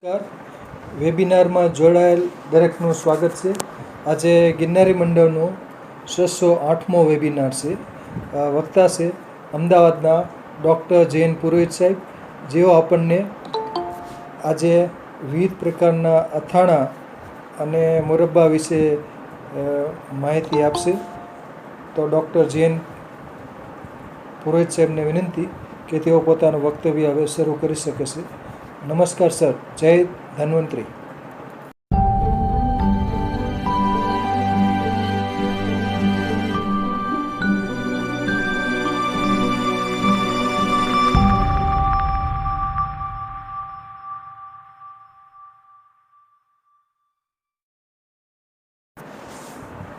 નમસ્કાર. વેબિનારમાં જોડાયેલ દરેકનું સ્વાગત છે. આજે ગિરનારી મંડળનો 608મો વેબિનાર છે. વક્તા છે અમદાવાદના ડૉક્ટર જૈન પુરોહિત સાહેબ, જેઓ આપણને આજે વિવિધ પ્રકારના અથાણા અને મુરબ્બા વિશે માહિતી આપશે. તો ડૉક્ટર જૈન પુરોહિત સાહેબને વિનંતી કે તેઓ પોતાનું વક્તવ્ય હવે શરૂ કરી શકે છે. નમસ્કાર સર. જય ધન્વંતરી.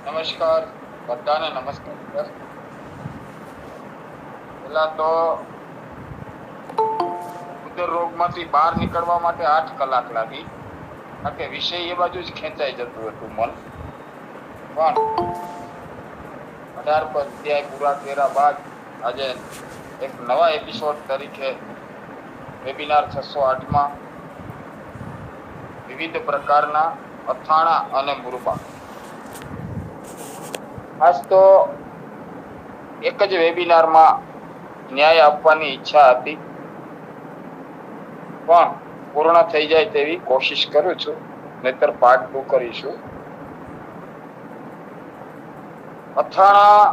નમસ્કાર બધાને. નમસ્કાર. પેલા તો ઉદર રોગમાંથી બહાર નીકળવા માટે 8 કલાક લાગી, કારણ કે વિષય એ બાજુ જ ખેંચાઈ જતું હતું મન. પણ 18 અધ્યાય પૂરા કર્યા બાદ આજે એક નવા એપિસોડ તરીકે વેબિનાર 608માં વિવિધ પ્રકારના અથાણા અને મુરબ્બા. ખાસ તો એક જ વેબિનારમાં ન્યાય આપવાની ઈચ્છા હતી, પણ પૂર્ણ થઈ જાય તેવી કોશિશ કરું છું, નહીતર પાર્ટ 2 કરીશું. અથાણા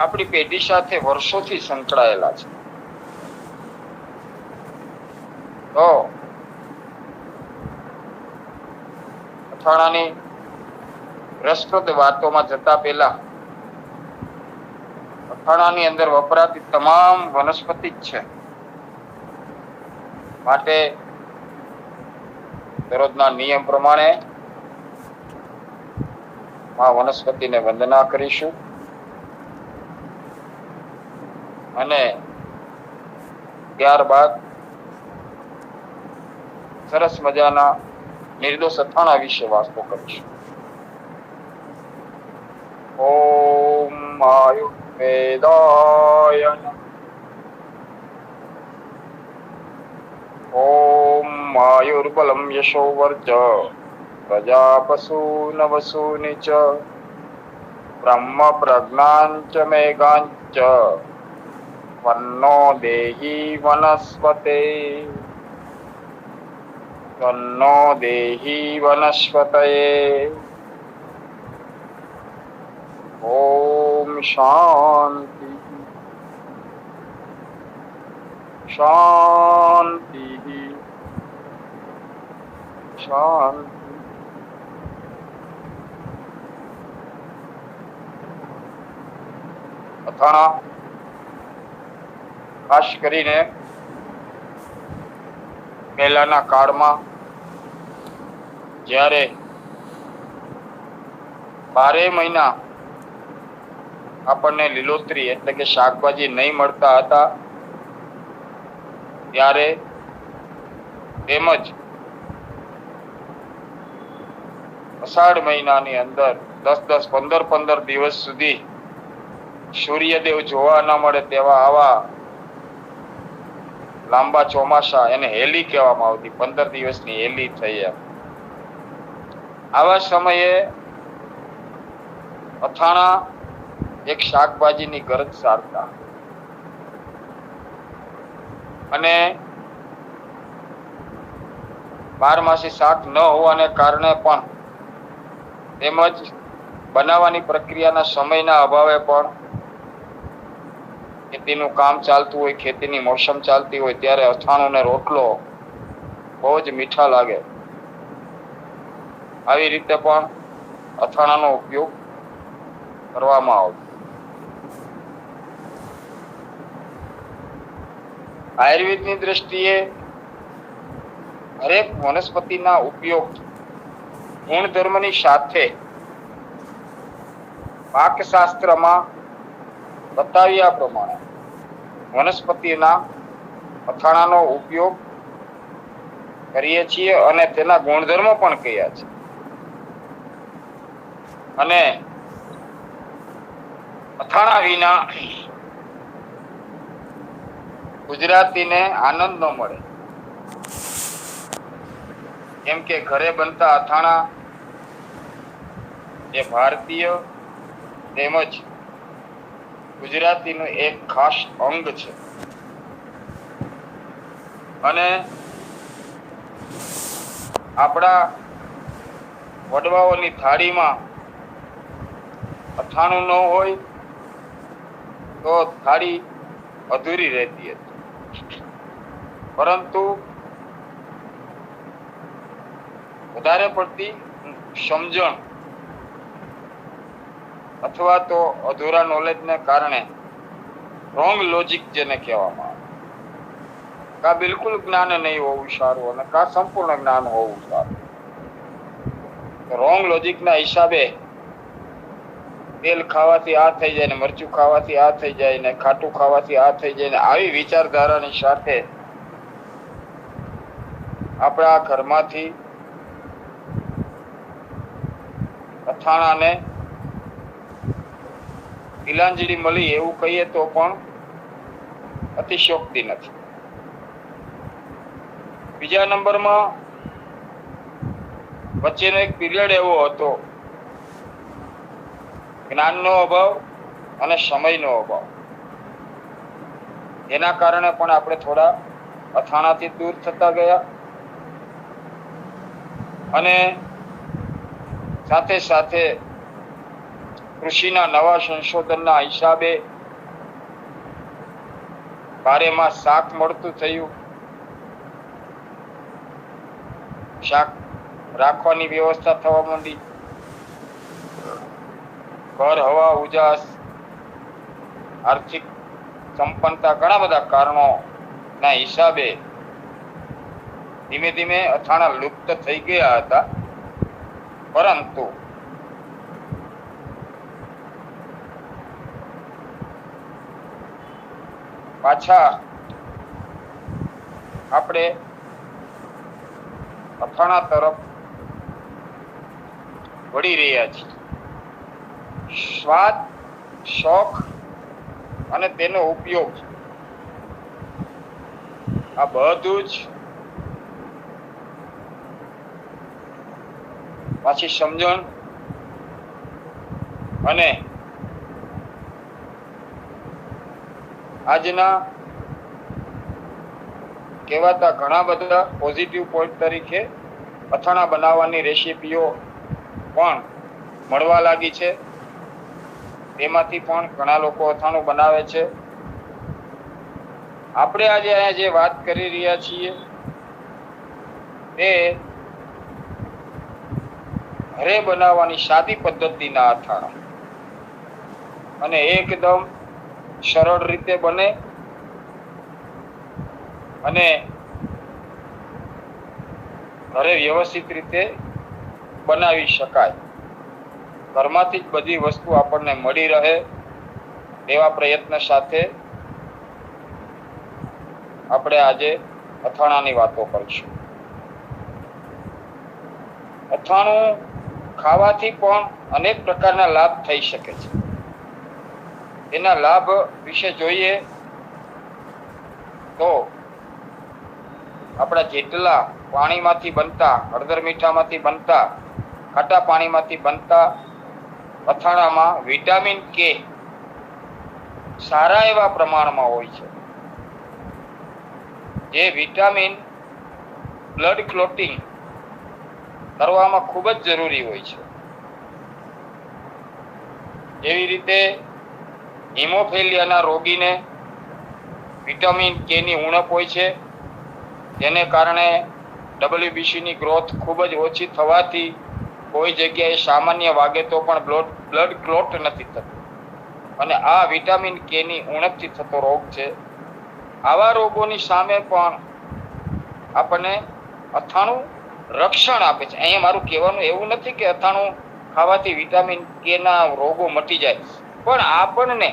આપણી પેઢી સાથે વર્ષોથી સંકળાયેલા છે. તો અથાણાની રસપ્રદ વાતોમાં જતા પહેલા અથાણાની અંદર વપરાતી તમામ વનસ્પતિ જ છે, માટે દરરોજના નિયમ પ્રમાણે આ વનસ્પતિને વંદના કરીશું અને ત્યારબાદ સરસ મજાના નિર્દોષ અથાણા વિશે વાતો કરીશું. ઓમ આયુર્વેદાય નમઃ. ઓમ આયુર્બલમ યશોવર્ચ પ્રજાપસૂન વસૂનિ ચ બ્રહ્મ પ્રજ્ઞાંચ મેઘાંચ વન્નો દેહી વનસ્પતે વન્નો દેહી વનસ્પતયે. ઓમ શાંતિ શાંતિ શાંતિ. અથાણા ખાસ કરીને પહેલાના કાળમાં જ્યારે 12 મહિના આપણને લીલોતરી એટલે કે શાકભાજી નહીં મળતા હતા, ત્યારે તેમજ અષાઢ મહિનાની અંદર 10-15 દિવસ સુધી સૂર્યદેવ જોવા ન મળે તેવા આવા લાંબા ચોમાસા, એને હેલી કહેવામાં આવતી, 15 દિવસની હેલી થઈ. એમ આવા સમયે અથાણા એક શાકભાજીની ગરજ સારતા અને બારમાસી શાક ન હોવાને કારણે પણ તેમજ બનાવવાની પ્રક્રિયાના સમયના અભાવે પણ ખેતીનું કામ ચાલતું હોય, ખેતીની મોસમ ચાલતી હોય, ત્યારે અથાણું ને રોટલો બહુ જ મીઠા લાગે. આવી રીતે પણ અથાણાનો ઉપયોગ કરવામાં આવતો. આયુર્વેદની દ્રષ્ટિએ હરેક વનસ્પતિના ઉપયોગ ગુણધર્મની સાથે પાકશાસ્ત્રમાં બતાવ્યા પ્રમાણે વનસ્પતિના અથાણાનો ઉપયોગ કરીએ છીએ અને તેના ગુણધર્મો પણ કહ્યા છે. અને અથાણા વિના ગુજરાતીને આનંદ ન મળે. કેમ કે ઘરે બનતા અથાણા એ ભારતીય તેમજ ગુજરાતીનું એક ખાસ અંગ છે. અને આપણા વડવાઓની થાળીમાં અથાણું ન હોય તો થાળી અધૂરી રહેતી હતી. પરંતુ વધારે પડતી સમજણ અથવા તો અધૂરા નોલેજને કારણે રોંગ લોજિક જેને કહેવામાં આવે, કા બિલકુલ જ્ઞાન નહીં હોવું સારું અને કા સંપૂર્ણ જ્ઞાન હોવું સારું. રોંગ લોજિકના હિસાબે તેલ ખાવાથી આ થઈ જાય ને મરચું ખાવાથી આ થઈ જાય ને ખાટું ખાવાથી આ થઈ જાય ને આવી વિચારધારાની સાથે આપણા ઘરમાંથી અથાણાને તિલાંજલિ મળી એવું કહીએ તો પણ અતિશયોક્તિ નથી. બીજા નંબરમાં વચ્ચેનો એક પીરિયડ એવો હતો જ્ઞાનનો અભાવ અને સમયનો અભાવ. એના કારણે પણ આપણે થોડા અથાણાથી દૂર થતા ગયા અને સાથે સાથે કૃષિના નવા સંશોધનના હિસાબે બારેમાં શાક મળતું થયું. શાક રાખવાની વ્યવસ્થા થવા માંડી. ઘર, હવા, ઉજાસ, આર્થિક સંપન્નતા, ઘણા બધા કારણોના હિસાબે ધીમે ધીમે અથાણા લુપ્ત થઈ ગયા હતા. પરંતુ પાછા આપણે અથાણા તરફ વળી રહ્યા છીએ. સ્વાદ, શોખ અને તેનો ઉપયોગ આ બધું જ પાછી સમજણ અને આજના કહેવાતા ઘણા બધા પોઝિટિવ પોઈન્ટ તરીકે અથાણા બનાવવાની રેસીપીઓ પણ મળવા લાગી છે. તેમાંથી પણ ઘણા લોકો અથાણું બનાવે છે. આપણે આજે અહીંયા જે વાત કરી રહ્યા છીએ તે ઘરે બનાવવાની સાદી પદ્ધતિના અથાણા અને એકદમ સરળ રીતે બને અને ઘરે વ્યવસ્થિત રીતે બનાવી શકાય. ઘરમાંથી જ બધી વસ્તુ આપણને મળી રહે એવા પ્રયત્ન સાથે આપણે આજે અથાણાની વાતો કરીશું. અથાણું ખાવાથી પણ અનેક પ્રકારના લાભ થઈ શકે છે. એના લાભ વિશે જોઈએ તો આપણા જેટલા પાણીમાંથી બનતા, હળદર મીઠામાંથી બનતા, ખાટા પાણીમાંથી બનતા અથાણામાં વિટામિન કે સારા એવા પ્રમાણમાં હોય છે. જે વિટામિન બ્લડ ક્લોટિંગ કરવામાં ખૂબ જ જરૂરી હોય છે. જેવી રીતે હિમોફેલિયાના રોગીને વિટામિન કે ની ઉણપ હોય છે, જેને કારણે WBCની ગ્રોથ ખૂબ જ ઓછી થવાથી કોઈ જગ્યાએ સામાન્ય વાગે તો પણ બ્લડ ક્લોટ નથી થતું અને આ વિટામિન કે ની ઉણપથી થતો રોગ છે. આવા રોગોની સામે પણ આપણને અથાણું રક્ષણ આપે છે. અહીંયા મારું કહેવાનું એવું નથી કે અથાણું ખાવાથી વિટામિન કે ના રોગો મટી જાય, પણ આપણને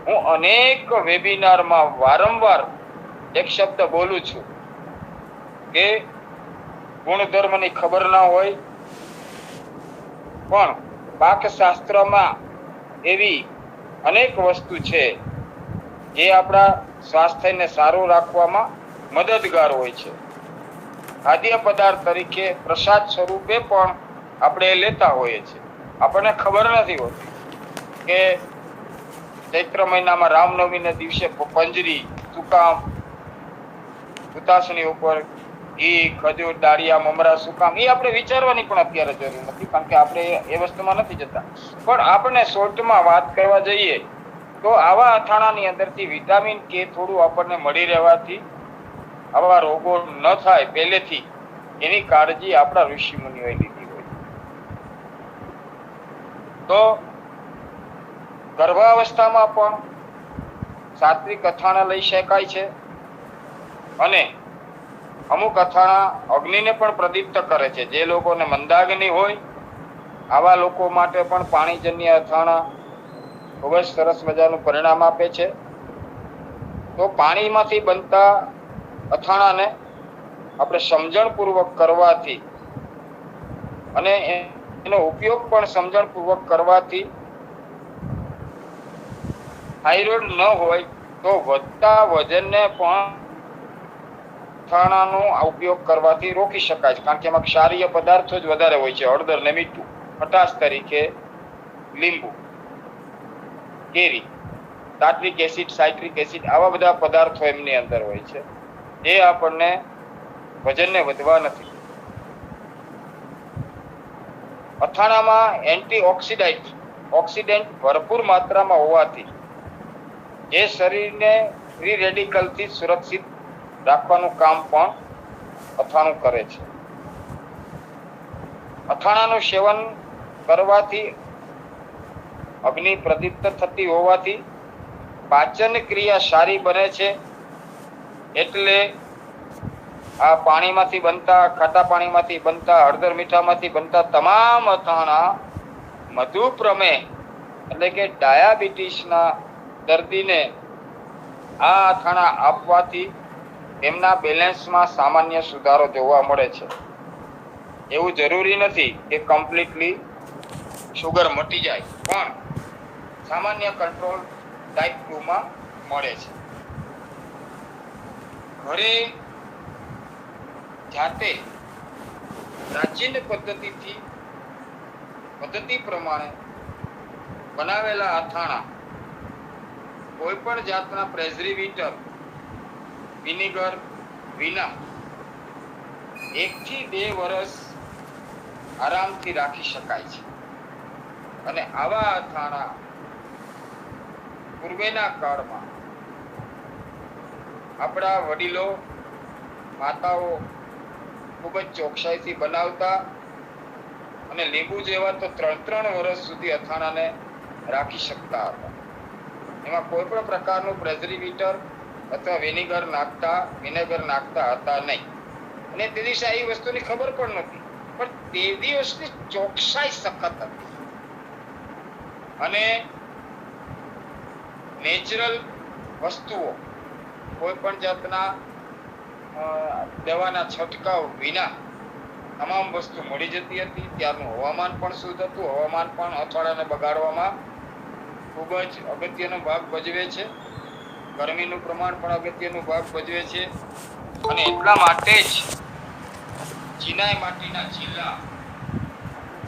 હું અનેક વેબિનારમાં વારંવાર એક શબ્દ બોલું છું કે ગુણધર્મની ખબર ના હોય પણ પાકશાસ્ત્રમાં એવી અનેક વસ્તુ છે જે આપણા સ્વાસ્થ્યને સારું રાખવામાં મદદગાર હોય છે. ખાદ્ય પદાર્થ તરીકે પ્રસાદ સ્વરૂપે પણ આપણે લેતા હોઈએ છીએ. આપણને ખબર નથી હોતી કે ચૈત્ર મહિનામાં રામનવમીના દિવસે પંજરી, સુકામ, ઉતાસણી ઉપર ઘી, ખજૂર, દાળિયા, મમરા, સુકામ, એ આપણે વિચારવાની પણ અત્યારે જરૂર નથી, કારણ કે આપણે એ વસ્તુમાં નથી જતા. પણ આપણે શોર્ટમાં વાત કરવા જઈએ તો આવા અથાણાની અંદરથી વિટામિન કે થોડું આપણને મળી રહેવાથી આવા રોગો ન થાય પહેલેથી એની કાળજી આપણા ઋષિ મુનિઓએ લીધી હોય. તો ગર્ભાવસ્થામાં પણ સાત્વિક અથાણા લઈ શકાય છે અને અમુક અથાણા અગ્નિને પણ પ્રદીપ્ત કરે છે. જે લોકોને મંદાગ્નિ હોય આવા લોકો માટે પણ પાણીજન્ય અથાણા ખૂબ જ સરસ મજાનું પરિણામ આપે છે. તો પાણીમાંથી બનતા અથાણાને આપણે સમજણપૂર્વક કરવાથી અને એનો ઉપયોગ પણ સમજણપૂર્વક કરવાથી થાઇરોઇડ ન હોય તો વધતા વજનને પણ અથાણાનો ઉપયોગ કરવાથી રોકી શકાય છે, કારણ કે એમાં ક્ષારીય પદાર્થો જ વધારે હોય છે. હળદર ને મીઠું, ખટાશ તરીકે લીંબુ, કેરી, ટાર્ટ્રિક એસિડ, સાઇટ્રિક એસિડ, આવા બધા પદાર્થો એમની અંદર હોય છે જે આપણને વજનને વધવા નથી. અથાણામાં ઓક્સિડન્ટ ભરપૂર માત્રામાં હોવાથી જે શરીરને ફ્રી રેડિકલથી સુરક્ષિત રાખવાનું કામ પણ અથાણું કરે છે. અથાણાનું સેવન કરવાથી અગ્નિ પ્રદીપ્ત થતી હોવાથી પાચન ક્રિયા સારી બને છે. એટલે આ પાણીમાંથી બનતા, ખાટા પાણીમાંથી બનતા, હળદર મીઠામાંથી બનતા તમામ અથાણા મધુપ્રમેહ એટલે કે ડાયાબિટીસના દર્દીને આ અથાણા આપવાથી એમના બેલેન્સમાં સામાન્ય સુધારો જોવા મળે છે. એવું જરૂરી નથી કે કમ્પ્લીટલી શુગર મટી જાય, પણ સામાન્ય કંટ્રોલ ટાઈપ 2 માં મળે છે. ઘરે જાતે પ્રાચીન પદ્ધતિ પ્રમાણે બનાવેલા અથાણા કોઈ પણ જાતના પ્રેઝર્વેટિવ, વિનેગર વિના 1 થી 2 વર્ષ આરામથી રાખી શકાય છે. અને આવા અથાણા પૂર્વેના કાળમાં આપણા વડીલો, માતાઓ ખૂબ જ ચોકસાઈથી બનાવતા અને લીંબુ જેવા તો 3 વર્ષ સુધી અથાણાને રાખી શકતા હતા. એમાં કોઈ પણ પ્રકારનું પ્રેઝર્વેટિવ અથવા વિનેગર નાખતા હતા નહીં. અને તે દિવસે આ વસ્તુની ખબર પણ નથી, પણ તે દિવસની ચોકસાઈ સખત હતી. અને નેચરલ વસ્તુઓ, કોઈ પણ જાતના દવાના છંટકાવ વિના તમામ વસ્તુ મળી જતી હતી. ત્યારનું હવામાન પણ શુદ્ધ હતું. હવામાન પણ અથાણાને બગાડવામાં ખૂબ જ અગત્યનો ભાગ ભજવે છે. ગરમીનું પ્રમાણ પણ અગત્યનો ભાગ ભજવે છે. અને એટલા માટે જ ચિનાઈ માટીના ચીલા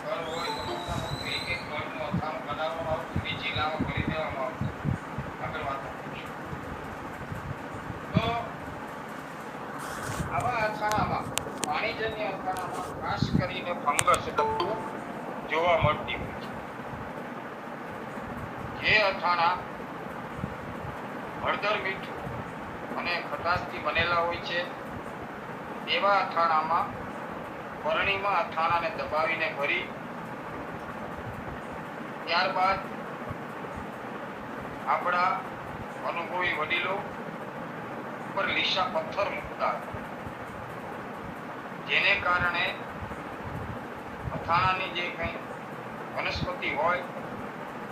ઘર હોય તો એક ઘરનું અથાણું બનાવવામાં આવતું, એ ચીલામાં ભરી દેવામાં આવતું. આગળ વાત કરીશું. તો આવા અથાણામાં, પાણીજન્ય અથાણામાં ખાસ કરીને ફંગસ તત્વો જોવા મળતી હોય છે. જે અથાણા હળદર, મીઠું અને ખટાશથી બનેલા હોય છે એવા અથાણામાં બરણીમાં અથાણાને દબાવીને ભરી ત્યારબાદ આપણા અનુભવી વડીલો ઉપર લીસા પથ્થર મૂકતા, જેને કારણે અથાણાની જે કંઈ વનસ્પતિ હોય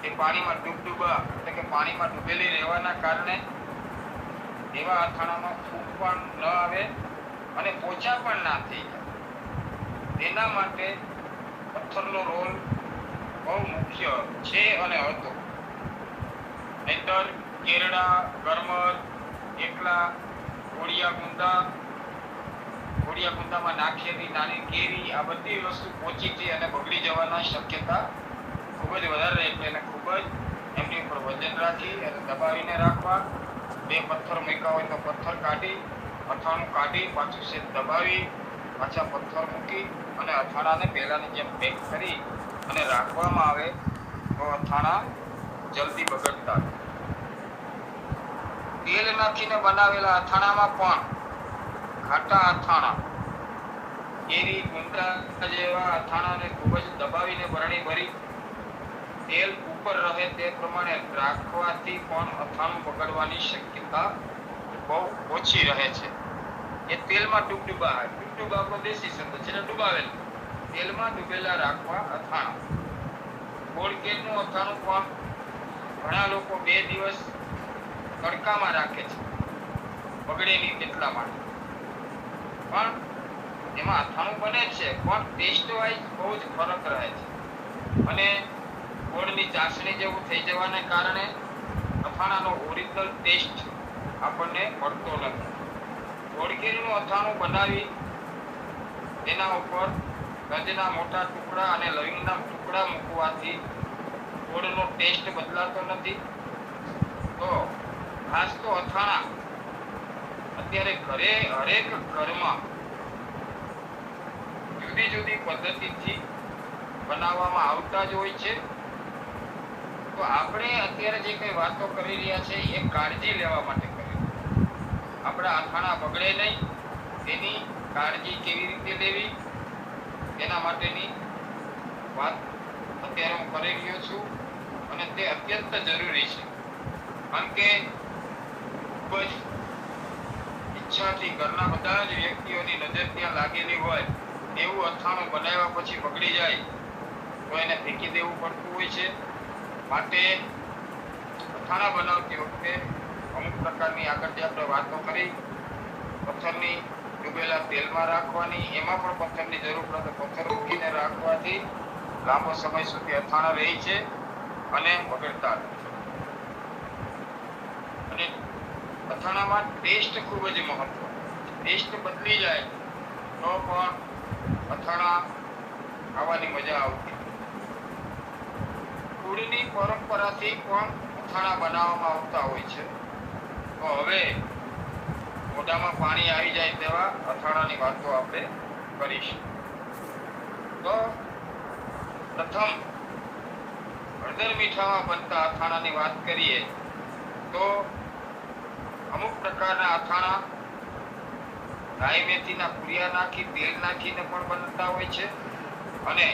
એ પાણીમાં એટલે કે પાણીમાં ડૂબેલી રહેવાના કારણે એવા અથાણામાં ફૂગ પણ ન આવે અને પોચા પણ ના થઈ જાય. તેના માટે પથ્થરનો રોલ બહુ મુખ્ય છે અને હતો. નહીતર કેરડા, ગરમર, એકલા, ઘોડિયા ગોળિયા કુંડામાં નાખેલી નાની કેરી આ બધી વસ્તુ પોચી જઈ અને બગડી જવાના શક્યતા ખૂબ જ વધારે રહે છે. અને ખૂબ જ એમની ઉપર વજન રાખી અને દબાવીને રાખવા. 2 પથ્થર મૂક્યા હોય તો પથ્થર કાઢી, અથાણું કાઢી, પાછું સેજ દબાવી, પાછા પથ્થર મૂકી અને અથાણાને પહેલાની જેમ પેક કરી અને રાખવામાં આવે તો અથાણા જલ્દી બગડતા નથી. તેલ નાખીને બનાવેલા અથાણામાં પણ ખાટા અથાણા, કેરી ગુંદા જેવા અથાણાને ખૂબ જ દબાવીને બરણી ભરી તેલ ઉપર રહે તે પ્રમાણે રાખવાથી પણ અથાણું બગડવાની શક્યતા બહુ ઓછી રહે છે. એ તેલમાં ડૂબડૂબા આપણો દેશી શબ્દ છે, ડૂબાવેલ તેલમાં ડૂબેલા રાખવા અથાણા. ગોળ કેળનું અથાણું પણ ઘણા લોકો 2 દિવસ તડકામાં રાખે છે, બગડે નહીં તેટલા માટે. પણ એમાં અથાણું બને છે, પણ ટેસ્ટ વાઇઝ બહુ જ ફરક રહે છે અને ગોળની ચાસણી જેવું થઈ જવાને કારણે અથાણાનો ઓરિજિનલ ટેસ્ટ આપણને મળતો નથી. ગોળ કેરીનું અથાણું બનાવી તેના ઉપર ગંજના મોટા ટુકડા અને લવિંગના ટુકડા મૂકવાથી ગોળનો ટેસ્ટ બદલાતો નથી. તો ખાસ તો અથાણા અત્યારે હરેક ઘરમાં જુદી જુદી પદ્ધતિથી બનાવવામાં આવતા જ હોય છે. તો આપણે અત્યારે જે કઈ વાતો કરી રહ્યા છે એ કાળજી લેવા માટે કરી. આપણા અથાણા બગડે નહીં તેની કાળજી કેવી રીતે લેવી તેના માટેની વાત અત્યારે હું કરી રહ્યો છું અને તે અત્યંત જરૂરી છે. કારણ કે ખૂબ જ ઈચ્છાથી ઘરના બધા જ વ્યક્તિઓની નજર ત્યાં લાગેલી હોય એવું અથાણું બનાવ્યા પછી બગડી જાય તો એને ફેંકી દેવું પડતું હોય છે. માટે અથાણા બનાવતી વખતે અમુક પ્રકારની આગળ જે આપણે વાતો કરી, પથ્થરની ડૂબેલા તેલમાં રાખવાની, એમાં પણ પથ્થરની જરૂર પડે તો પથ્થર મૂકીને રાખવાથી લાંબો સમય સુધી અથાણા રહે છે અને બગડતા નથી. અને અથાણામાં ટેસ્ટ ખૂબ જ મહત્વ. ટેસ્ટ બદલી જાય તો પણ અથાણા ખાવાની મજા આવતી. કુળની પરંપરાથી પણ અથાણા બનાવવામાં આવતા હોય છે. તો હવે મોઢામાં પાણી આવી જાય તેવા અથાણાની વાતો આપણે કરીશું. તો પ્રથમ હળદર મીઠામાં બનતા અથાણાની વાત કરીએ તો અમુક પ્રકારના અથાણા રાઈ મેથીના કુરિયા નાખી તેલ નાખીને પણ બનતા હોય છે અને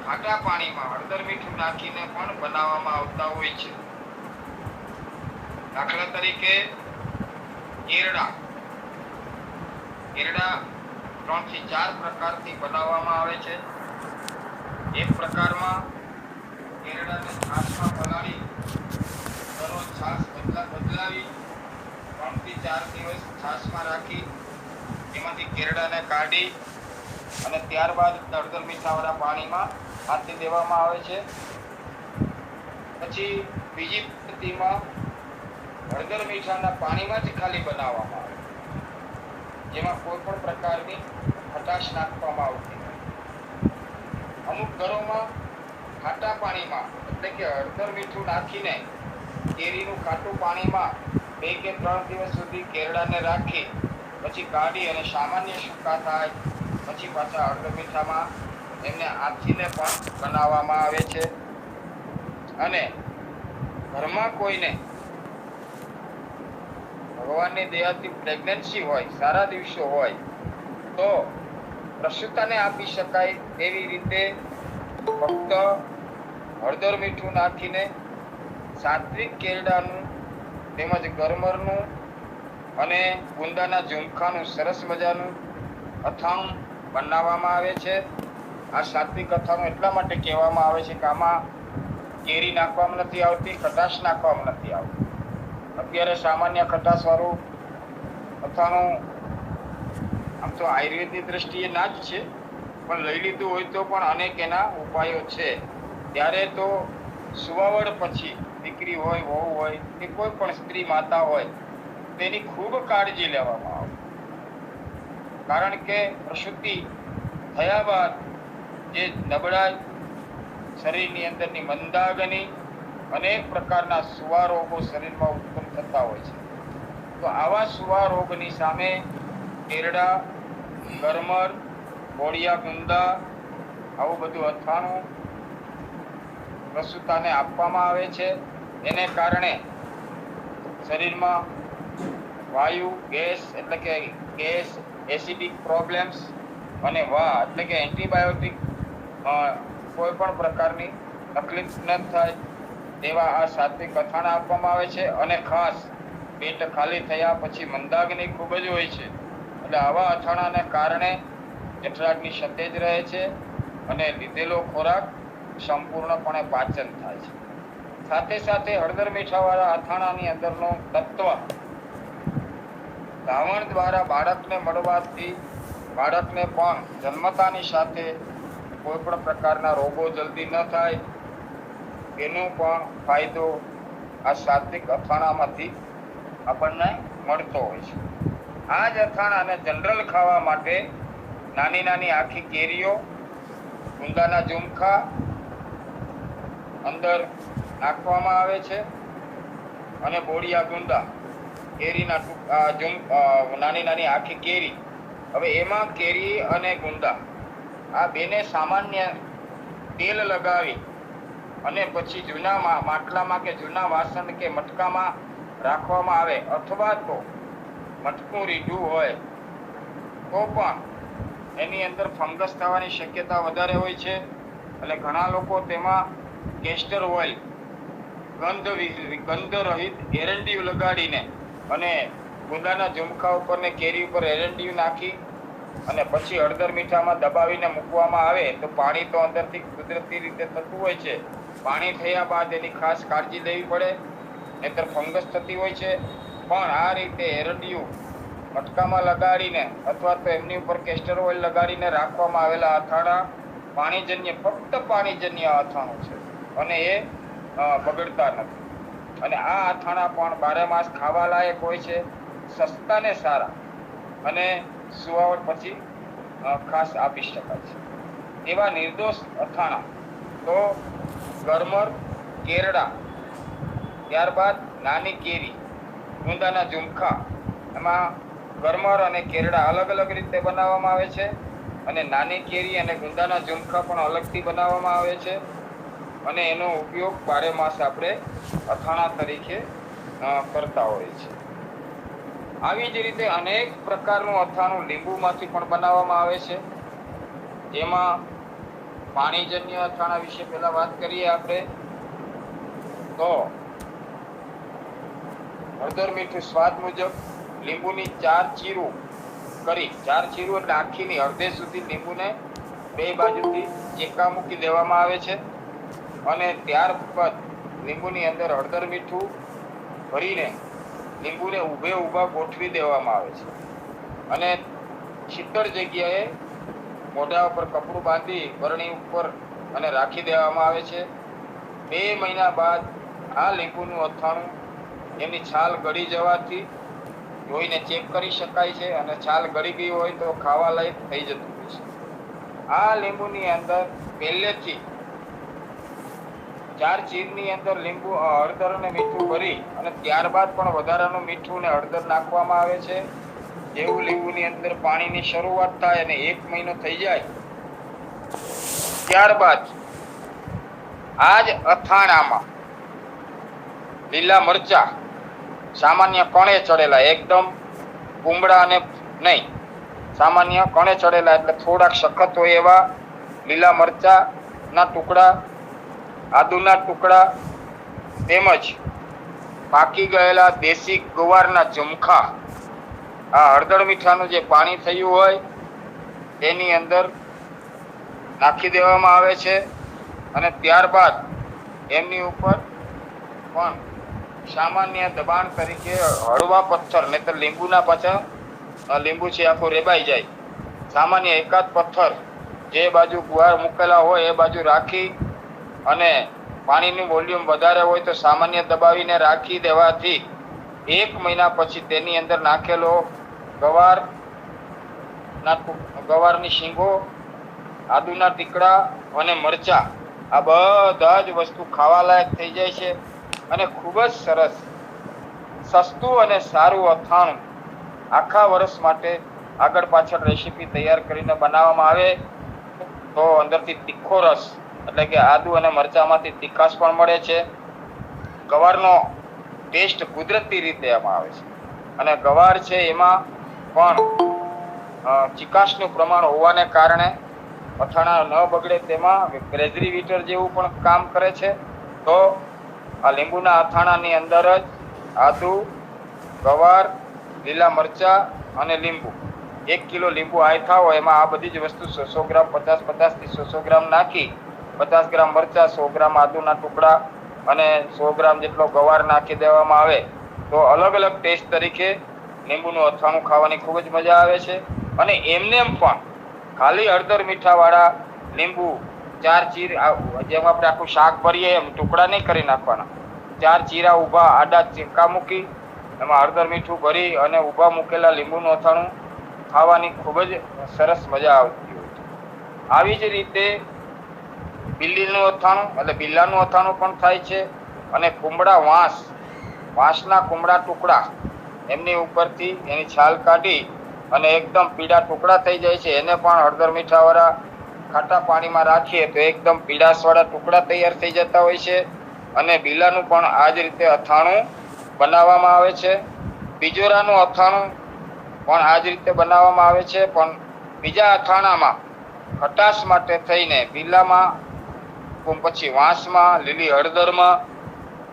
ખાટા પાણીમાં હળદર મીઠું નાખીને પણ બનાવવામાં આવતા હોય છે. દાખલા તરીકે કેરડા 3 થી 4 પ્રકારથી બનાવવામાં આવે છે. એક પ્રકારમાં કેરડાને છાશમાં પલાળી દરરોજ છાશ બદલાવી 3 થી 4 દિવસ છાશમાં રાખી એમાંથી કેરડાને કાઢી અને ત્યારબાદ હળદર મીઠાવાળા પાણીમાં હાથી દેવામાં આવે છે. પછી બીજી પદ્ધતિમાં હળદર મીઠાના પાણીમાં જ ખાલી બનાવવામાં આવે, જેમાં કોઈ પણ પ્રકારની ખટાશ નાખવામાં આવતી નથી. અમુક ઘરોમાં ખાટા પાણીમાં એટલે કે હળદર મીઠું નાખીને કેરીનું ખાટું પાણીમાં 2 કે 3 દિવસ સુધી કેરડાને રાખી પછી કાઢી અને સામાન્ય સૂકા થાય પછી પાછા હળદર મીઠામાં એમને આથીને પણ બનાવવામાં આવે છે. અને ઘરમાં કોઈને ભગવાનની દયાથી પ્રેગ્નન્સી હોય, સારા દિવસો હોય તો પ્રસૂતાને આપી શકાય એવી રીતે ફક્ત હળદર મીઠું નાખીને સાત્વિક કેરડાનું તેમજ ગરમરનું અને ગુંદાના ઝુમખાનું સરસ મજાનું અથાણું બનાવવામાં આવે છે. આ સાત્વિક અથાણું એટલા માટે કહેવામાં આવે છે કે આમાં કેરી નાખવામાં નથી આવતી, ખટાશ નાખવામાં નથી આવતી. અત્યારે સામાન્ય ખટાશવાળું અથાણું આમ તો આયુર્વેદની દ્રષ્ટિએ ના જ છે, પણ લઈ લીધું હોય તો પણ અનેક એના ઉપાયો છે. ત્યારે તો સુવાવડ પછી દીકરી હોય, વહુ હોય કે કોઈ પણ સ્ત્રી માતા હોય તેની ખૂબ કાળજી લેવામાં આવે. કારણ કે પ્રસૂતિ થયા બાદ જે નબળાઈ, શરીરની અંદરની મંદાગ્નિ, અનેક પ્રકારના સુવા રોગો શરીરમાં ઉત્પન્ન થતા હોય છે. તો આવા સુવા રોગની સામે કેરડા, ગરમર, બોળિયા ગુંદા આવું બધું અથાણું પ્રસૂતાને આપવામાં આવે છે. એને કારણે શરીરમાં વાયુ, ગેસ એટલે કે ગેસ, એસિડિક પ્રોબ્લેમ્સ અને એટલે કે એન્ટીબાયોટિક કોઈ પણ પ્રકારની તકલીફ ન થાય તેવા આ સાત્વિક અથાણા આપવામાં આવે છે. અને ખાસ પેટ ખાલી થયા પછી મંદાગ્નિ ખૂબ જ હોય છે, એટલે આવા અથાણાને કારણે જઠરાગ્નિ સતેજ રહે છે અને લીધેલો ખોરાક સંપૂર્ણપણે પાચન થાય છે. સાથે સાથે હળદર મીઠાવાળા અથાણાની અંદરનો તત્વ ધાવણ દ્વારા બાળકને મળવાથી બાળકને પણ જન્મતાની સાથે કોઈ પણ પ્રકારના રોગો જલ્દી ન થાય એનો પણ ફાયદો આ સાત્વિક અથાણામાંથી આપણને મળતો હોય છે. આ જ અથાણાને જનરલ ખાવા માટે નાની નાની આખી કેરીઓ, ગુંદાના ઝુમખા અંદર નાખવામાં આવે છે અને બોળિયા ગુંદા, કેરીના નાની નાની આખી કેરી. હવે એમાં કેરી અને ગુંદા આ બેને સામાન્ય તેલ લગાવી અને પછી જૂના માટલામાં કે જૂના વાસણ કે મટકામાં રાખવામાં આવે, અથવા તો મટકું રીઢું હોય તો પણ એની અંદર ફંગસ થવાની શક્યતા વધારે હોય છે. એટલે ઘણા લોકો તેમાં કેસ્ટર ઓઇલ, ગંધ રહિત એરંડિયું લગાડીને અને ગુંદાના ઝુમખા ઉપર ને કેરી ઉપર એરંડિયું નાખી અને પછી હળદર મીઠામાં દબાવીને મૂકવામાં આવે તો પાણી તો અંદરથી કુદરતી રીતે થતું હોય છે. પાણી થયા બાદ એની ખાસ કાળજી લેવી પડે, નહીંતર ફંગસ થતી હોય છે. પણ આ રીતે એરંડિયું મટકામાં લગાડીને અથવા તો એમની ઉપર કેસ્ટર ઓઇલ લગાડીને રાખવામાં આવેલા અથાણા ફક્ત પાણીજન્ય અથાણું છે અને એ બગડતા નથી. અને આ અથાણા પણ 12 માસ ખાવા લાયક હોય છે, સસ્તા ને સારા, અને સુવાવડ પછી ખાસ આપી શકાય છે. એવા નિર્દોષ અથાણા તો ગરમર, કેરડા, ત્યારબાદ નાની કેરી, ગુંદાના ઝુમખા. એમાં ગરમર અને કેરડા અલગ અલગ રીતે બનાવવામાં આવે છે અને નાની કેરી અને ગુંદાના ઝુમખા પણ અલગથી બનાવવામાં આવે છે અને એનો ઉપયોગ 12 માસ આપણે અથાણા તરીકે કરતા હોય છે. આવી જ રીતે અનેક પ્રકારનું અથાણું લીંબુમાંથી પણ બનાવવામાં આવે છે. જેમાં પાણીજન્ય અથાણા વિશે પહેલા વાત કરીએ આપણે તો હળદર મીઠું સ્વાદ મુજબ લીંબુની 4 ચીરું કરી, 4 ચીરું એટલે આખીની અડધે સુધી લીંબુને બે બાજુથી ચેકા મૂકી દેવામાં આવે છે અને ત્યારબાદ લીંબુની અંદર હળદર મીઠું ભરીને લીંબુને ઊભા ગોઠવી દેવામાં આવે છે અને શીતળ જગ્યાએ મોઢા ઉપર કપડું બાંધી બરણી ઉપર અને રાખી દેવામાં આવે છે. 2 મહિના બાદ આ લીંબુનું અથાણું એની છાલ ગળી જવાથી જોઈને ચેક કરી શકાય છે અને છાલ ગળી ગઈ હોય તો ખાવા લાયક થઈ જતું હોય છે. આ લીંબુની અંદર પહેલેથી 4 ચીરની અંદર લીંબુ, હળદર અને મીઠું ભરી અને ત્યારબાદ પણ વધારાનું મીઠું ને હળદર નાખવામાં આવે છે. જેવું લીંબુની અંદર પાણીની શરૂઆત થાય અને 1 મહિનો થઈ જાય ત્યારબાદ આ જ અથાણામાં લીલા મરચા સામાન્ય કણે ચડેલા, એકદમ કુમળા અને નહીં, સામાન્ય કણે ચડેલા એટલે થોડાક સખત હોય એવા લીલા મરચાના ટુકડા, આદુના ટુકડા તેમજ પાકી ગયેલા દેશી ગુવારના ઝુમખા આ હળદર મીઠાનું જે પાણી થયું હોય તેની અંદર નાખી દેવામાં આવે છે અને ત્યારબાદ એમની ઉપર પણ સામાન્ય દબાણ તરીકે હળવા પથ્થર, નહીતર લીંબુના પાછા લીંબુ છે આખું રેબાઈ જાય, સામાન્ય એકાદ પથ્થર જે બાજુ ગુવાર મૂકેલા હોય એ બાજુ રાખી અને પાણીનું વોલ્યુમ વધારે હોય તો સામાન્ય દબાવીને રાખી દેવાથી 1 મહિના પછી તેની અંદર નાખેલો ગવાર ગવારની શીંગો, આદુના ટીકડા અને મરચા, આ બધા જ વસ્તુ ખાવાલાયક થઈ જાય છે અને ખૂબ જ સરસ સસ્તું અને સારું અથાણું આખા વર્ષ માટે આગળ પાછળ રેસીપી તૈયાર કરીને બનાવવામાં આવે તો અંદરથી તીખો રસ એટલે કે આદુ અને મરચામાંથી તીખાશ પણ મળે છે. ગવારનો ટેસ્ટ કુદરતી રીતે એમાં આવે છે અને ગવાર છે એમાં પણ ચીકાશનું પ્રમાણ હોવાને કારણે અથાણા ન બગડે તેમાં પ્રેઝર્વેટિવ જેવું પણ કામ કરે છે. તો આ લીંબુના અથાણાની અંદર જ આદુ, ગવાર, લીલા મરચા અને લીંબુ, 1 કિલો લીંબુ આયથા હોય એમાં આ બધી જ વસ્તુ 100 ગ્રામ 50 થી 100 ગ્રામ નાખી, 50 ગ્રામ મરચા, 100 ગ્રામ આદુના ટુકડા અને 100 ગ્રામ જેટલો ગવાર નાખી દેવામાં આવે તો અલગ અલગ ટેસ્ટ તરીકે લીંબુનું અથાણું ખાવાની ખૂબ જ મજા આવે છે. અને એમને એમ પણ ખાલી હળદર મીઠા વાળા લીંબુ 4 ચીર, જેમ આપણે આખું શાક ભરીએ એમ ટુકડા નહીં કરી નાખવાના, 4 ચીરા ઊભા આડા ચીરકા મૂકી એમાં હળદર મીઠું ભરી અને ઊભા મૂકેલા લીંબુનું અથાણું ખાવાની ખૂબ જ સરસ મજા આવતી હોય છે. આવી જ રીતે બિલ્લીનું અથાણું એટલે બિલ્લાનું અથાણું પણ થાય છે. અને કુમળા વાંસના કુમળા ટુકડા એમની ઉપરથી એની છાલ કાઢી અને એકદમ પીળા ટુકડા થઈ જાય છે, એને પણ હળદર મીઠાવાળા ખાટા પાણીમાં રાખીએ તો એકદમ પીળાશવાળા ટુકડા તૈયાર થઈ જતા હોય છે. અને બિલ્લાનું પણ આ જ રીતે અથાણું બનાવવામાં આવે છે. બિજોરાનું અથાણું પણ આ જ રીતે બનાવવામાં આવે છે, પણ બીજા અથાણામાં ખટાશ માટે થઈને બિલ્લામાં, પછી વાંસમાં, લીલી હળદરમાં,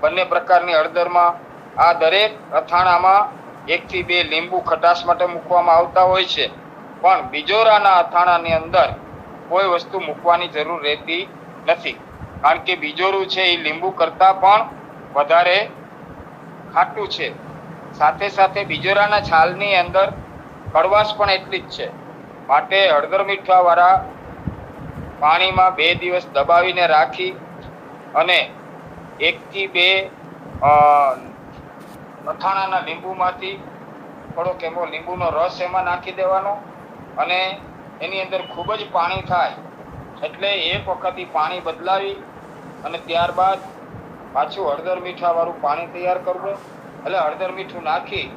બંને પ્રકારની હળદરમાં આ દરેક અથાણામાં 1 થી 2 લીંબુ ખટાશ માટે મૂકવામાં આવતા હોય છે. પણ બિજોરાના અથાણાની અંદર કોઈ વસ્તુ મૂકવાની જરૂર રહેતી નથી, કારણ કે બિજોરું છે એ લીંબુ કરતાં પણ વધારે ખાટું છે. સાથે સાથે બિજોરાના છાલની અંદર કડવાશ પણ એટલી જ છે. માટે હળદર મીઠાવાળા પાણીમાં 2 દિવસ દબાવીને રાખી અને 1 થી 2 અથાણાના લીંબુમાંથી થોડોક એમાં લીંબુનો રસ એમાં નાખી દેવાનો અને એની અંદર ખૂબ જ પાણી થાય એટલે એક વખત પાણી બદલાવી અને ત્યારબાદ પાછું હળદર મીઠાવાળું પાણી તૈયાર કરવું. એટલે હળદર મીઠું નાખી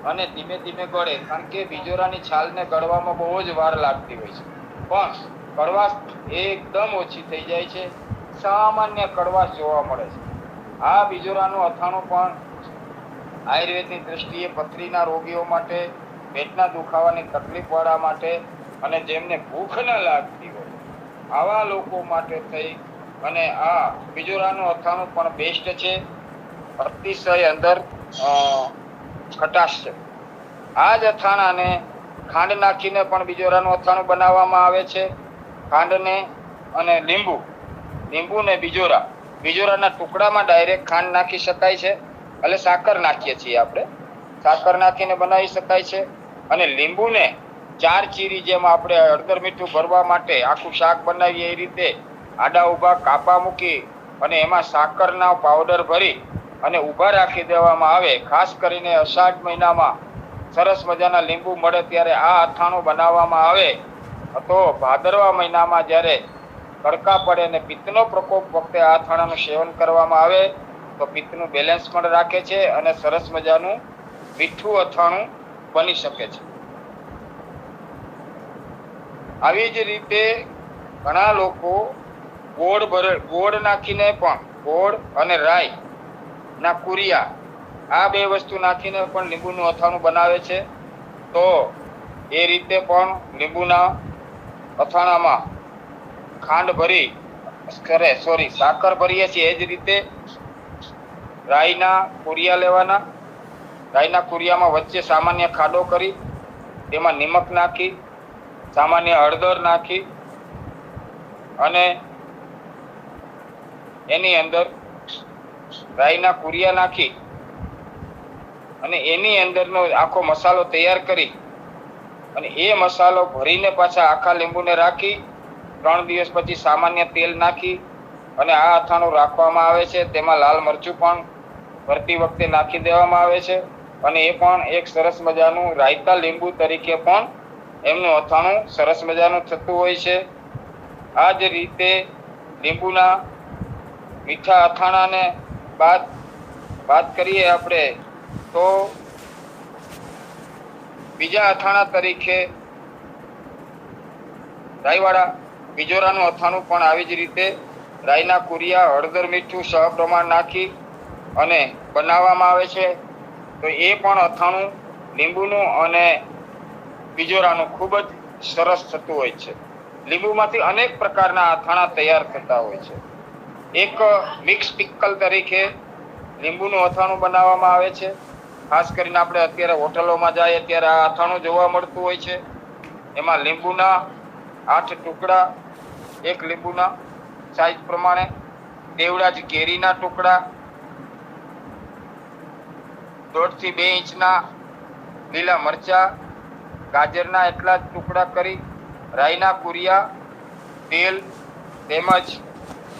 અને ધીમે ધીમે ગળે, કારણ કે બિજોરાની છાલને ગળવામાં બહુ જ વાર લાગતી હોય છે, પણ કડવાશ એકદમ ઓછી થઈ જાય છે, સામાન્ય કડવાશ જોવા મળે છે. આ બિજોરાનું અથાણું પણ આયુર્વેદની દ્રષ્ટિએ પથરીના રોગીઓ માટે, પેટના દુખાવાની તકલીફવાળા માટે અને જેમને ભૂખ ન લાગતી હોય આવા લોકો માટે થઈ અને આ બિજોરાનું અથાણું પણ બેસ્ટ છે. અતિશય અંદર ખટાશ છે. આ જ અથાણાને ખાંડ નાખીને પણ બિજોરાનું અથાણું બનાવવામાં આવે છે. ખાંડને અને લીંબુ ને બિજોરાના ટુકડામાં ડાયરેક્ટ ખાંડ નાખી શકાય છે, એટલે સાકર નાખીએ છીએ આપણે, સાકર નાખીને બનાવી શકાય છે. અને લીંબુને 4 ચીરી, જેમ આપણે હળદર મીઠું ભરવા માટે આખું શાક બનાવીએ એ રીતે આડા ઊભા કાપા મૂકી અને એમાં સાકરના પાવડર ભરી અને ઊભા રાખી દેવામાં આવે. ખાસ કરીને અષાઢ મહિનામાં સરસ મજાના લીંબુ મળે ત્યારે આ અથાણું બનાવવામાં આવે તો ભાદરવા મહિનામાં જ્યારે તડકા પડે અને પિત્તનો પ્રકોપ વખતે આ અથાણાનું સેવન કરવામાં આવે તો પિત્તનું બેલેન્સ પણ રાખે છે અને સરસ મજાનું મીઠું અથાણું બની શકે છે. આવી જ રીતે ઘણા લોકો ગોળ નાખીને પણ, ગોળ અને રાઈ ના કુરિયા, આ 2 વસ્તુ નાખીને પણ લીંબુનું અથાણું બનાવે છે. તો એ રીતે પણ લીંબુના અથાણામાં સાકર ભરીએ છીએ એ જ રીતે રાઈના કુરિયા લેવાના. રાઈના કુરિયામાં વચ્ચે સામાન્ય ખાડો કરી તેમાં નિમક નાખી, સામાન્ય હળદર નાખી અને એની અંદર રાઈના કુરિયા નાખી અને એની અંદરનો આખો મસાલો તૈયાર કરી અને એ મસાલો ભરીને પાછા આખા લીંબુને રાખી 3 દિવસ પછી સામાન્ય તેલ નાખી અને આ અથાણું રાખવામાં આવે છે. તેમાં લાલ મરચું પણ ભરતી વખતે નાખી દેવામાં આવે છે અને એ પણ એક સરસ મજાનું રાયતા લીંબુ તરીકે પણ એમનું અથાણું સરસ મજાનું થતું હોય છે. આ જ રીતે લીંબુના મીઠા અથાણાને વાત કરીએ આપણે તો બીજા અથાણા તરીકે રાઈવાળા બીજોરાનું અથાણું પણ આવી જ રીતે રાઈના કુરિયા, હળદર, મીઠું સહપ્રમાણ નાખી અને બનાવવામાં આવે છે. તો એ પણ અથાણું લીંબુનું અને બીજોરાનું ખૂબ જ સરસ થતું હોય છે. લીંબુમાંથી અનેક પ્રકારના અથાણા તૈયાર થતા હોય છે. એક મિક્સ પિકલ તરીકે લીંબુનું અથાણું બનાવવામાં આવે છે. ખાસ કરીને આપણે અત્યારે હોટલોમાં જઈએ ત્યારે આ અથાણું જોવા મળતું હોય છે. એમાં લીંબુના 8 ટુકડા, એક લીંબુના સાઈઝ પ્રમાણે, દેવડા જ કેરીના ટુકડા, 1.5 થી 2 ઇંચના લીલા મરચા, ગાજરના એટલા જ ટુકડા કરી, રાઈના કુરિયા, તેલ તેમજ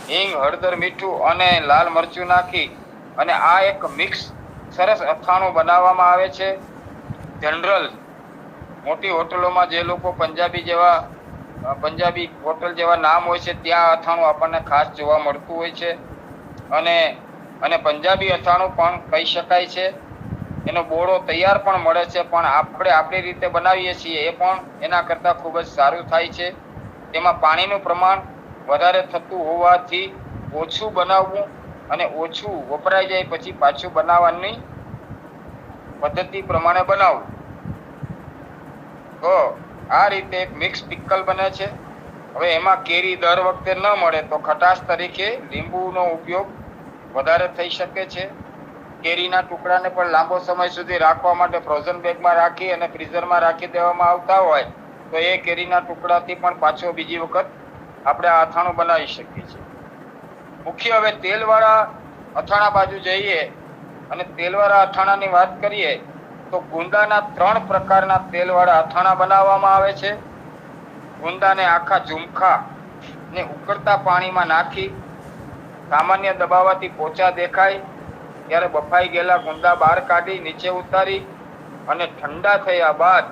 હિંગ, હળદર, મીઠું અને લાલ મરચું નાખી અને આ એક મિક્સ સરસ અથાણું બનાવવામાં આવે છે. જનરલ મોટી હોટલોમાં જે લોકો પંજાબી હોટલ જેવા નામ હોય છે ત્યાં અથાણું આપણને ખાસ જોવા મળતું હોય છે. અને પંજાબી અથાણું પણ કહી શકાય છે. એનો બોળો તૈયાર પણ મળે છે, પણ આપણે આપણી રીતે બનાવીએ છીએ એ પણ એના કરતાં ખૂબ જ સારું થાય છે. તેમાં પાણીનું પ્રમાણ વધારે થતું હોવાથી ઓછું બનાવવું અને ઓછું વપરાઈ જાય પછી પાછું બનાવવાની પદ્ધતિ પ્રમાણે બનાવવું. તો આ રીતે એક મિક્સ પિકલ બને છે. હવે એમાં કેરી દર વખતે ન મળે તો ખટાશ તરીકે લીંબુનો ઉપયોગ વધારે થઈ શકે છે. કેરીના ટુકડાને પણ લાંબો સમય સુધી રાખવા માટે ફ્રોઝન બેગમાં રાખી અને ફ્રીઝરમાં રાખી દેવામાં આવતા હોય તો એ કેરીના ટુકડાથી પણ પાછો બીજી વખત આપણે આ અથાણું બનાવી શકીએ છીએ. મુખ્ય હવે તેલવાળા અથાણા બાજુ જઈએ અને તેલવાળા અથાણાની વાત કરીએ તો ગુંદાના 3 પ્રકારના તેલવાળા અથાણા બનાવવામાં આવે છે. ગુંદાને આખા ઝુમખા ને ઉકળતા પાણીમાં નાખી સામાન્ય દબાવવાથી પોચા દેખાય ત્યારે બફાઈ ગયેલા ગુંદા બહાર કાઢી નીચે ઉતારી અને ઠંડા થયા બાદ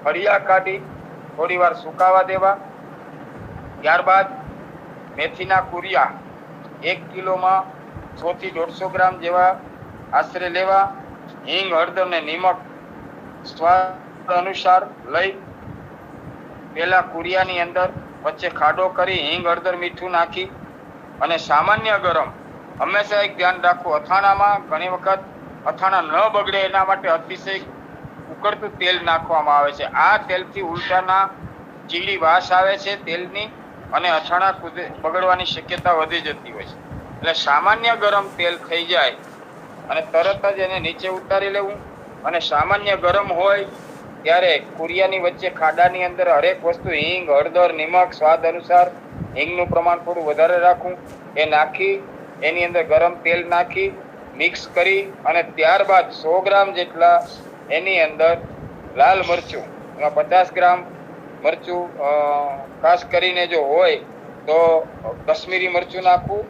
ફળિયા કાઢી થોડી વાર સુકાવા દેવા. ત્યારબાદ મેથીના કુરિયા 1 કિલોમાં 100 થી 150 ગ્રામ જેવા આશરે લેવા. હિંગ, હળદર ને નિમક સ્વાદ અનુસાર લઈ પેલા કુરિયાની અંદર વચ્ચે ખાડો કરી હિંગ, હળદર, મીઠું નાખી અને સામાન્ય ગરમ, હંમેશા એક ધ્યાન રાખવું, અથાણામાં ઘણી વખત અથાણા ન બગડે એના માટે અતિશય ઉકળતું તેલ નાખવામાં આવે છે. આ તેલથી ઉલટાના ચીડી વાસ આવે છે તેલની અને અથાણા બગડવાની શક્યતા વધી જતી હોય છે. એટલે સામાન્ય ગરમ તેલ થઈ જાય અને તરત જ એને નીચે ઉતારી લેવું અને સામાન્ય ગરમ હોય ત્યારે કુરિયાની વચ્ચે ખાડાની અંદર હરેક વસ્તુ હિંગ, હળદર, નિમક સ્વાદ અનુસાર, હિંગનું પ્રમાણ થોડું વધારે રાખવું, એ નાખી એની અંદર ગરમ તેલ નાખી મિક્સ કરી અને ત્યારબાદ 100 ગ્રામ જેટલા એની અંદર લાલ મરચું, 50 ગ્રામ મરચું ખાસ કરીને જો હોય તો કશ્મીરી મરચું નાખવું.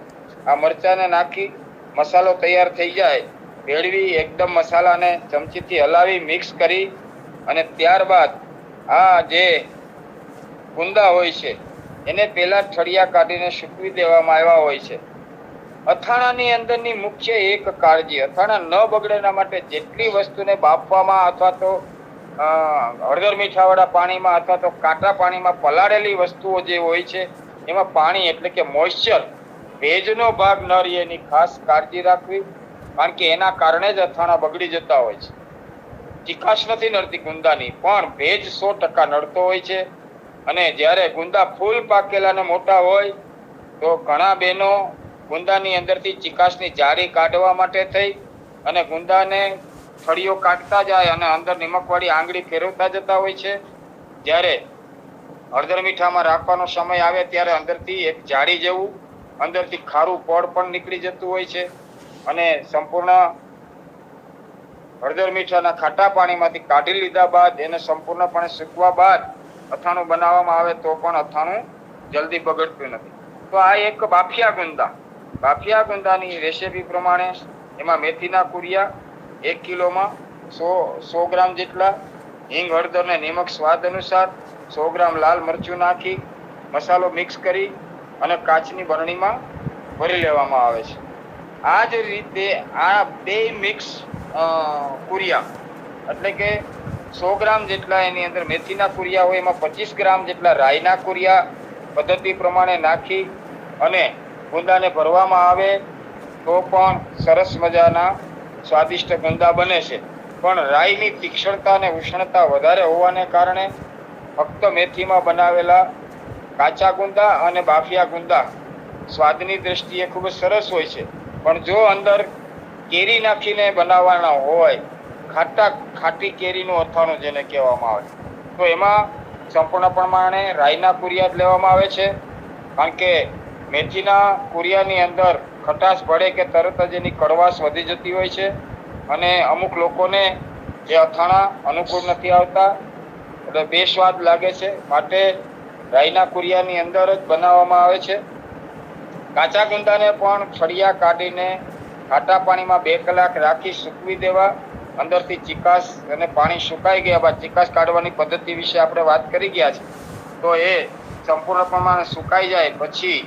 આ મરચાને નાખી મસાલો તૈયાર થઈ જાય ભેળવી એકદમ મસાલાને ચમચીથી હલાવી મિક્સ કરી અને ત્યારબાદ આ જે ગુંદા હોય છે એને પહેલા ઠળિયા કાઢીને સૂકવી દેવામાં આવ્યા હોય છે. અથાણાની અંદરની મુખ્ય એક કાળજી, અથાણા ન બગડેના માટે જેટલી વસ્તુને બાફવામાં અથવા તો હળદર મીઠાવાળા પાણીમાં અથવા તો કાટા પાણીમાં પલાળેલી વસ્તુઓ જે હોય છે એમાં પાણી એટલે કે મોઇશ્ચર, ભેજનો ભાગ ન રહે એની ખાસ કાળજી રાખવી, કારણ કે એના કારણે જ અથાણા બગડી જતા હોય છે. ચીકાશ નથી નડતી ગુંદાની, પણ ભેજ 100% નડતો હોય છે. અને જ્યારે ગુંદા ફૂલ પાકેલા અને મોટા હોય તો ઘણા બહેનો ગુંદાની અંદરથી ચીકાશની જાળી કાઢવા માટે થઈ અને ગુંદાને ફળીઓ કાઢતા જાય અને અંદર નિમકવાળી આંગળી ફેરવતા જતા હોય છે. જ્યારે હળદર મીઠામાં રાખવાનો સમય આવે ત્યારે અંદરથી એક જાળી જેવું અંદરથી ખારું પડ પણ નીકળી જતું હોય છે અને સંપૂર્ણ હળદર મીઠાના ખાટા પાણીમાંથી કાઢી લીધા બાદ એને સંપૂર્ણપણે સૂકવા બાદ અથાણું બનાવવામાં આવે તો પણ અથાણું જલ્દી બગડતું નથી. તો આ એક બાફિયા ગુંદાની રેસીપી પ્રમાણે એમાં મેથીના કુરિયા 1 કિલોમાં 100 ગ્રામ જેટલા, હિંગ, હળદર ને નિમક સ્વાદ અનુસાર, 100 ગ્રામ લાલ મરચું નાખી મસાલો મિક્સ કરી અને કાચની બરણીમાં ભરી લેવામાં આવે છે. આ જ રીતે આ બે મિક્સ કુરિયા એટલે કે 100 ગ્રામ જેટલા એની અંદર મેથીના કુરિયા હોય, એમાં 25 ગ્રામ જેટલા રાઈના કુરિયા પદ્ધતિ પ્રમાણે નાખી અને ગુંદાને ભરવામાં આવે તો પણ સરસ મજાના સ્વાદિષ્ટ ગુંદા બને છે. પણ રાઈની તીક્ષ્ણતા અને ઉષ્ણતા વધારે હોવાને કારણે ફક્ત મેથીમાં બનાવેલા કાચા ગુંદા અને બાફિયા ગુંદા સ્વાદની દ્રષ્ટિએ ખૂબ જ સરસ હોય છે. પણ જો અંદર કેરી નાખીને બનાવવાના હોય, ખાટી કેરીનું અથાણું જેને કહેવામાં આવે, તો એમાં સંપૂર્ણ પ્રમાણે રાઈના કુરિયા જ લેવામાં આવે છે. કારણ કે મેથીના કુરિયાની અંદર ખટાશ ભળે કે તરત જ એની કડવાશ વધી જતી હોય છે અને અમુક લોકોને એ અથાણા અનુકૂળ નથી આવતા, એટલે બેસ્વાદ લાગે છે. માટે રાઈના કુરિયાની અંદર જ બનાવવામાં આવે છે. કાચા ગુંદાને પણ ફળિયા કાઢીને ખાટા પાણીમાં 2 કલાક રાખી સૂકવી દેવા. અંદરથી ચીકાશ અને પાણી સુકાઈ ગયા બાદ ચીકાશ કાઢવાની પદ્ધતિ વિશે આપણે વાત કરી ગયા છે. તો એ સંપૂર્ણ પ્રમાણે સુકાઈ જાય પછી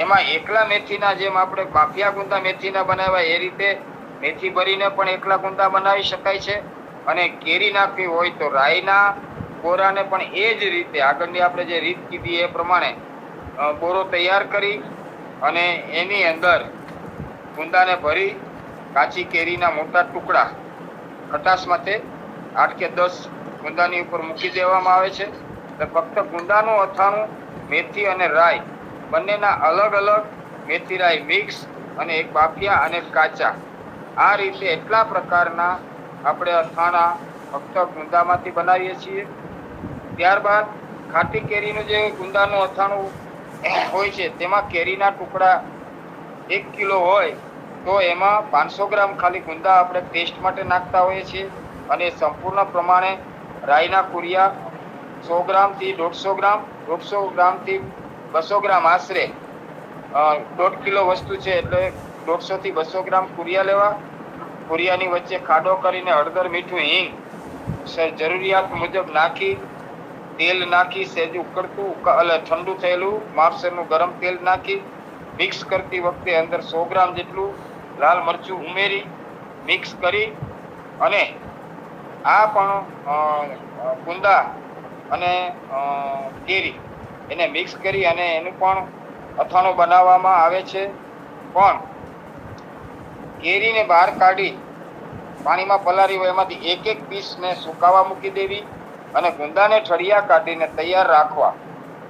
એમાં એકલા મેથીના, જેમ આપણે બાફિયા ગુંદા મેથીના બનાવ્યા એ રીતે મેથી ભરીને પણ એકલા ગુંદા બનાવી શકાય છે. અને કેરી નાખવી હોય તો રાઈના બોરાને પણ એ જ રીતે આગળની આપણે જે રીત કીધી એ પ્રમાણે બોરો તૈયાર કરી અને એની અંદર ગુંદાને ભરી કાચી કેરીના મોટા ટુકડા ખટાશ માટે 8 કે 10 ગુંદાની ઉપર મૂકી દેવામાં આવે છે. ફક્ત ગુંદાનું અથાણું મેથી અને રાઈ બંનેના અલગ અલગ, મેથી રાઈ મિક્સ અને એક બાફિયા અને કાચા, આ રીતે એટલા પ્રકારના આપણે અથાણા ફક્ત ગુંદામાંથી બનાવીએ છીએ. ત્યારબાદ ખાટી કેરીનું જે ગુંદાનું અથાણું હોય છે તેમાં કેરીના ટુકડા 1 કિલો હોય તો એમાં 500 ગ્રામ ખાલી ગુંદા આપણે ટેસ્ટ માટે નાખતા હોઈએ છીએ અને સંપૂર્ણ પ્રમાણે રાઈના કુરિયા 100 ગ્રામથી 150 ગ્રામ, 150 ગ્રામથી 200 ગ્રામ, આશરે 1.5 કિલો વસ્તુ છે એટલે 150 થી 200 ગ્રામ કુરિયા લેવા. કુરિયાની વચ્ચે ખાડો કરીને હળદર, મીઠું, હિંગ જરૂરિયાત મુજબ નાખી, તેલ નાખી સહેજ ઉકળતું એટલે ઠંડુ થયેલું માપસરનું ગરમ તેલ નાખી મિક્સ કરતી વખતે અંદર 100 ગ્રામ જેટલું લાલ મરચું ઉમેરી મિક્સ કરી અને આ પણ ગુંદા અને કેરી એને મિક્સ કરી અને એનું પણ અથાણું બનાવવામાં આવે છે. પણ કેરીને બહાર કાઢી પાણીમાં પલાળી હોય એમાંથી એક પીસને સુકાવા મૂકી દેવી અને ગુંદાને ઠળિયા કાઢીને તૈયાર રાખવા.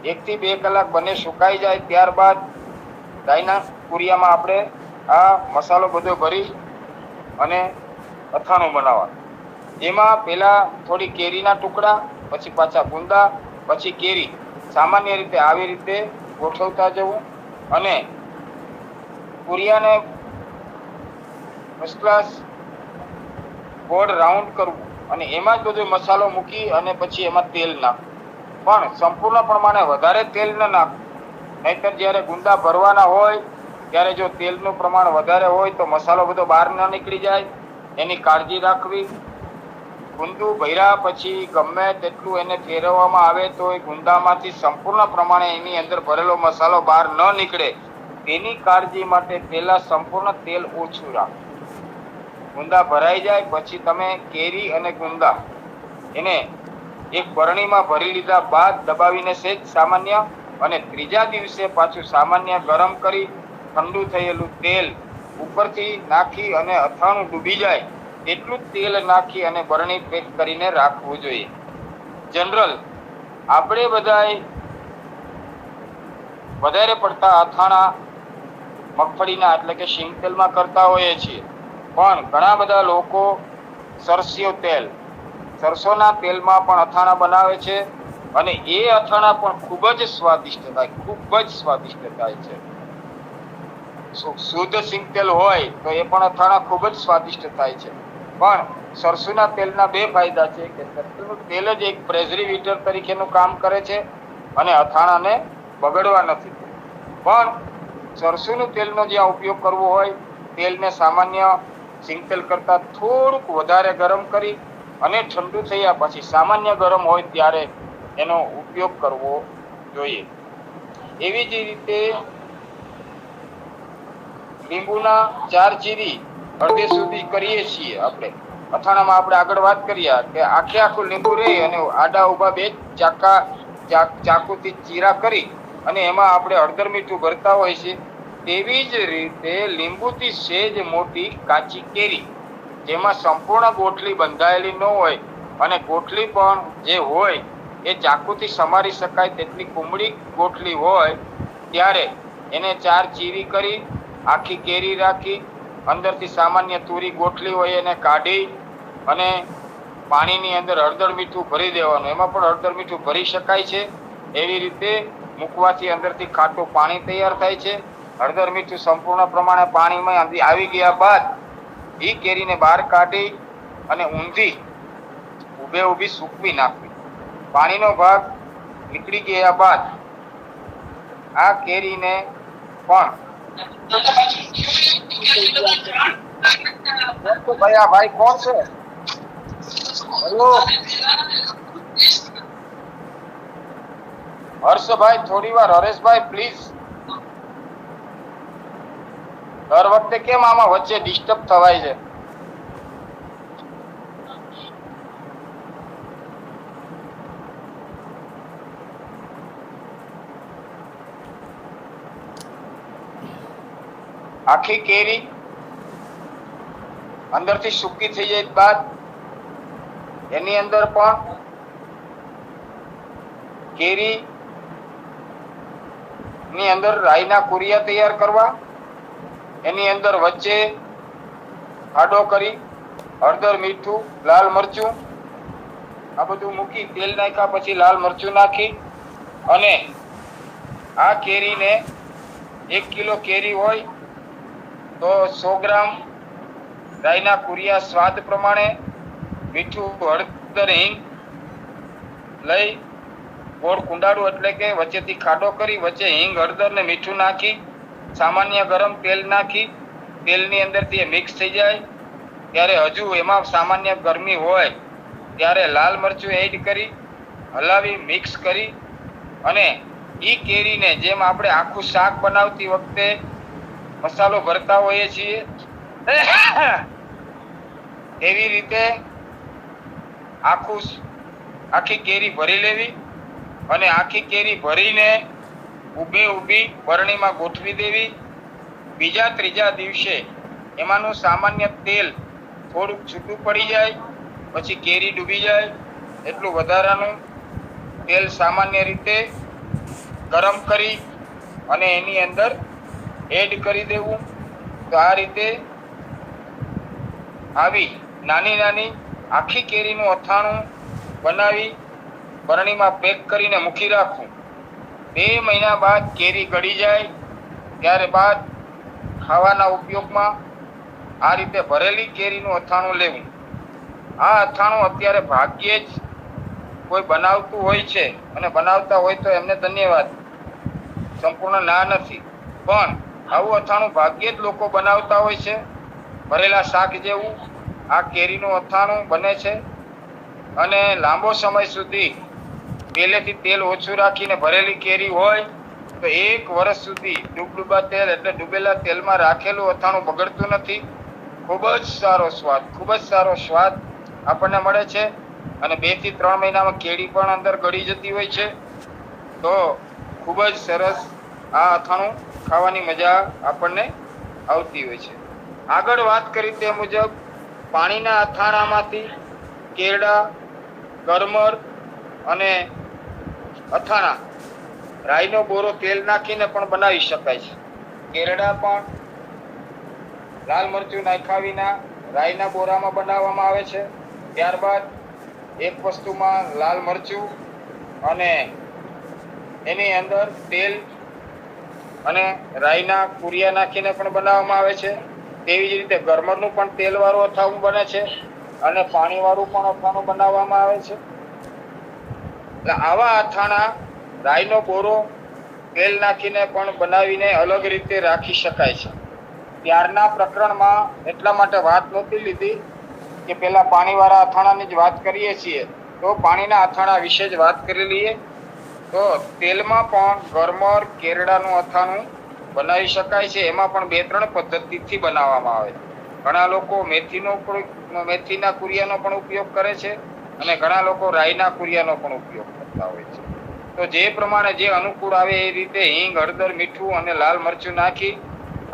1 થી 2 કલાક બંને સુકાઈ જાય ત્યારબાદ રાઈના કુરિયામાં આપણે આ મસાલો બધો ભરી અને અથાણું બનાવવા. એમાં પહેલા થોડી કેરીના ટુકડા, પછી પાછા ગુંદા, પછી કેરી, સામાન્ય રીતે આવી રીતે ગોઠવતા જવું અને કુરિયાને ફર્સ્ટ ક્લાસ ગોળ રાઉન્ડ કરવું અને એમાં જ બધો મસાલો મૂકી અને પછી એમાં તેલ નાખવું. પણ સંપૂર્ણ પ્રમાણે વધારે તેલ ન નાખવું, નહીતર જ્યારે ગુંદા ભરવાના હોય ત્યારે જો તેલનું પ્રમાણ વધારે હોય તો મસાલો બધો બહાર ન નીકળી જાય, એની કાળજી રાખવી. ગુંદુ ભર્યા પછી ગમે તેટલું એને ફેરવવામાં આવે તો એ ગુંદામાંથી સંપૂર્ણ પ્રમાણે એની અંદર ભરેલો મસાલો બહાર ન નીકળે તેની કાળજી માટે પહેલા સંપૂર્ણ તેલ ઓછું રાખો. ગુંદા ભરાઈ જાય પછી તમે કેરી અને ગુંદા એને એક બરણીમાં ભરી લીધા બાદ દબાવીને સહેજ સામાન્ય અને ત્રીજા દિવસે પાછું સામાન્ય ગરમ કરી ઠંડુ થયેલું તેલ ઉપરથી નાખી અને અથાણું ડૂબી જાય એટલું જ તેલ નાખી અને બરણી પેક કરીને રાખવું જોઈએ. જનરલ આપણે બધાય વધારે પડતા અથાણા મગફળીના એટલે કે શીંગ તેલમાં કરતા હોઈએ છીએ, પણ ઘણા બધા લોકો સરસિયું તેલ, સરસોના તેલમાં પણ અથાણા બનાવે છે અને એ અથાણા પણ ખૂબ જ સ્વાદિષ્ટ થાય છે. શુદ્ધ સિંગ તેલ હોય તો એ પણ અથાણા ખૂબ જ સ્વાદિષ્ટ થાય છે. પણ સરસોના તેલના 2 ફાયદા છે કે સરસોનું તેલ જ એક પ્રેઝર્વેટિવ તરીકેનું કામ કરે છે અને અથાણાને બગડવા નથી. પણ સરસોનું તેલનો જ્યાં ઉપયોગ કરવો હોય તેલને સામાન્ય સિંગ તેલ કરતાં થોડુંક વધારે ગરમ કરી અને ઠંડુ થયા પછી સામાન્ય ગરમ હોય ત્યારે એનો ઉપયોગ કરવો જોઈએ. એવી જ રીતે લીંબુના 4 ચીરી અડધે સુધી કરીએ છીએ આપણે અથાણામાં. આપણે આગળ વાત કરીએ કે આખું લીંબુ રહી અને આડા ઉભા બે ચાકુથી ચીરા કરી અને એમાં આપણે હળદર મીઠું ભરતા હોય છે. તેવી જ રીતે લીંબુથી સેજ મોટી કાચી કેરી, જેમાં સંપૂર્ણ ગોઠલી બંધાયેલી ન હોય અને ગોઠલી પણ જે હોય એ ચાકુથી સમારી શકાય તેટલી કુમળી ગોઠલી હોય ત્યારે એને 4 ચીરી કરી આખી કેરી રાખી અંદરથી સામાન્ય તુરી ગોઠલી હોય એને કાઢી અને પાણીની અંદર હળદર મીઠું ભરી દેવાનું. એમાં પણ હળદર મીઠું ભરી શકાય છે. એવી રીતે મૂકવાથી અંદરથી ખાટું પાણી તૈયાર થાય છે. હળદર મીઠું સંપૂર્ણ પ્રમાણે પાણીમાં આવી ગયા બાદ એ કેરીને બહાર કાઢી અને ઊભી સૂકવી નાખવી. પાણીનો ભાગ નીકળી ગયા બાદ આ કેરીને પણ ભાઈ આ ભાઈ કોણ છે? હેલો હર્ષભાઈ, થોડી વાર. હરેશભાઈ પ્લીઝ. દર વખતે કેમ આમાં વચ્ચે ડિસ્ટર્બ થવાય છે? આખી કેરી અંદરથી સૂકી થઈ જાય બાદ એની અંદર પણ કેરી ની અંદર રાઈના કુરિયા તૈયાર કરવા. એની અંદર વચ્ચે ખાડો કરી હળદર, મીઠું, લાલ મરચું આ બધું મૂકી તેલ નાખ્યા પછી લાલ મરચું નાખી અને આ કેરીને 1 કિલો કેરી હોય તો 100 ગ્રામ રાઈના કુરિયા સ્વાદ પ્રમાણે, મીઠું, હળદર, હિંગ લઈ ગોળ કુંડાળું એટલે કે વચ્ચેથી ખાડો કરી વચ્ચે હિંગ, હળદર ને મીઠું નાખી સામાન્ય ગરમ તેલ નાખી તેલની અંદરથી એ મિક્સ થઈ જાય ત્યારે હજુ એમાં સામાન્ય ગરમી હોય ત્યારે લાલ મરચું એડ કરી હલાવી મિક્સ કરી અને ઈ કેરીને જેમ આપણે આખું શાક બનાવતી વખતે મસાલો ભરતા હોઈએ છીએ એવી રીતે આખી કેરી ભરી લેવી અને આખી કેરી ભરીને ઊભી બરણીમાં ગોઠવી દેવી. બીજા ત્રીજા દિવસે એમાંનું સામાન્ય તેલ થોડુંક છૂટું પડી જાય પછી કેરી ડૂબી જાય એટલું વધારાનું તેલ સામાન્ય રીતે ગરમ કરી અને એની અંદર એડ કરી દેવું. તો આ રીતે આવી નાની નાની આખી કેરીનું અથાણું બનાવી બરણીમાં પેક કરીને મૂકી રાખવું. 2 મહિના બાદ કેરી ગળી જાય ત્યારે બાદ ખાવાના ઉપયોગમાં આ રીતે ભરેલી કેરીનું અથાણું લેવું. આ અથાણું અત્યારે ભાગ્યે જ કોઈ બનાવતું હોય છે અને બનાવતા હોય તો એમને ધન્યવાદ, સંપૂર્ણ ના નથી, પણ આવું અથાણું ભાગ્યે જ લોકો બનાવતા હોય છે. ભરેલા શાક જેવું આ કેરીનું અથાણું બને છે અને લાંબો સમય સુધી પહેલેથી તેલ ઓછું રાખીને ભરેલી કેરી હોય તો 1 વર્ષ સુધી ડૂબડૂબા તેલ એટલે ડૂબેલા તેલમાં રાખેલું અથાણું બગડતું નથી. ખૂબ જ સારો સ્વાદ આપણને મળે છે અને 2 થી 3 મહિનામાં કેરી પણ અંદર ગળી જતી હોય છે. તો ખૂબ જ સરસ આ અથાણું ખાવાની મજા આપણને આવતી હોય છે. આગળ વાત કરી તે મુજબ પાણીના અથાણામાંથી કેરડા, ગરમર અને અથાણા રાઈનો બોરો તેલ નાખીને પણ બનાવી શકાય છે. કેરડા પણ લાલ મરચું નાખ્યા વિના રાઈના બોરામાં બનાવવામાં આવે છે. ત્યારબાદ એક વસ્તુમાં લાલ મરચું અને એની અંદર તેલ અને રાઈના કુરિયા નાખીને પણ બનાવવામાં આવે છે. તેવી જ રીતે ગરમરનું પણ તેલવાળું અથાણું બને છે અને પાણીવાળું પણ અથાણું બનાવવામાં આવે છે. એટલે આવા અથાણા રાઈનો બોરો તેલ નાખીને પણ બનાવીને અલગ રીતે રાખી શકાય છે. ત્યારના પ્રકરણમાં એટલા માટે વાત નહોતી લીધી કે પેલા પાણીવાળા અથાણાની જ વાત કરીએ છીએ, તો પાણીના અથાણા વિશે જ વાત કરી લઈએ. તો તેલમાં પણ ગરમર કેરડાનું અથાણું બનાવી શકાય છે. એમાં પણ 2-3 પદ્ધતિથી બનાવવામાં આવે છે. ઘણા લોકો મેથીના કુરિયાનો પણ ઉપયોગ કરે છે અને ઘણા લોકો રાઈના કુરિયાનો પણ ઉપયોગ કરતા હોય છે. તો જે પ્રમાણે જે અનુકૂળ આવે એ રીતે હિંગ, હળદર, મીઠું અને લાલ મરચું નાખી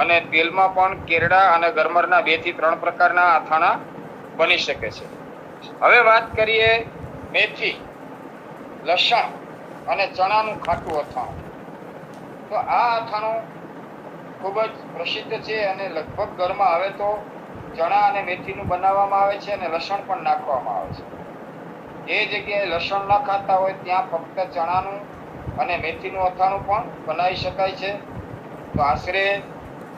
અને તેલમાં પણ કેરડા અને ગરમરના 2 થી 3 પ્રકારના અથાણા બની શકે છે. હવે વાત કરીએ મેથી, લસણ અને ચણાનું ખાટું અથાણું. તો આ અથાણું ખૂબ જ પ્રસિદ્ધ છે અને લગભગ ઘરમાં હવે તો ચણા અને મેથીનું બનાવવામાં આવે છે અને લસણ પણ નાખવામાં આવે છે. જે જગ્યાએ લસણ ન ખાતા હોય ત્યાં ફક્ત ચણાનું અને મેથીનું અથાણું પણ બનાવી શકાય છે. તો આશરે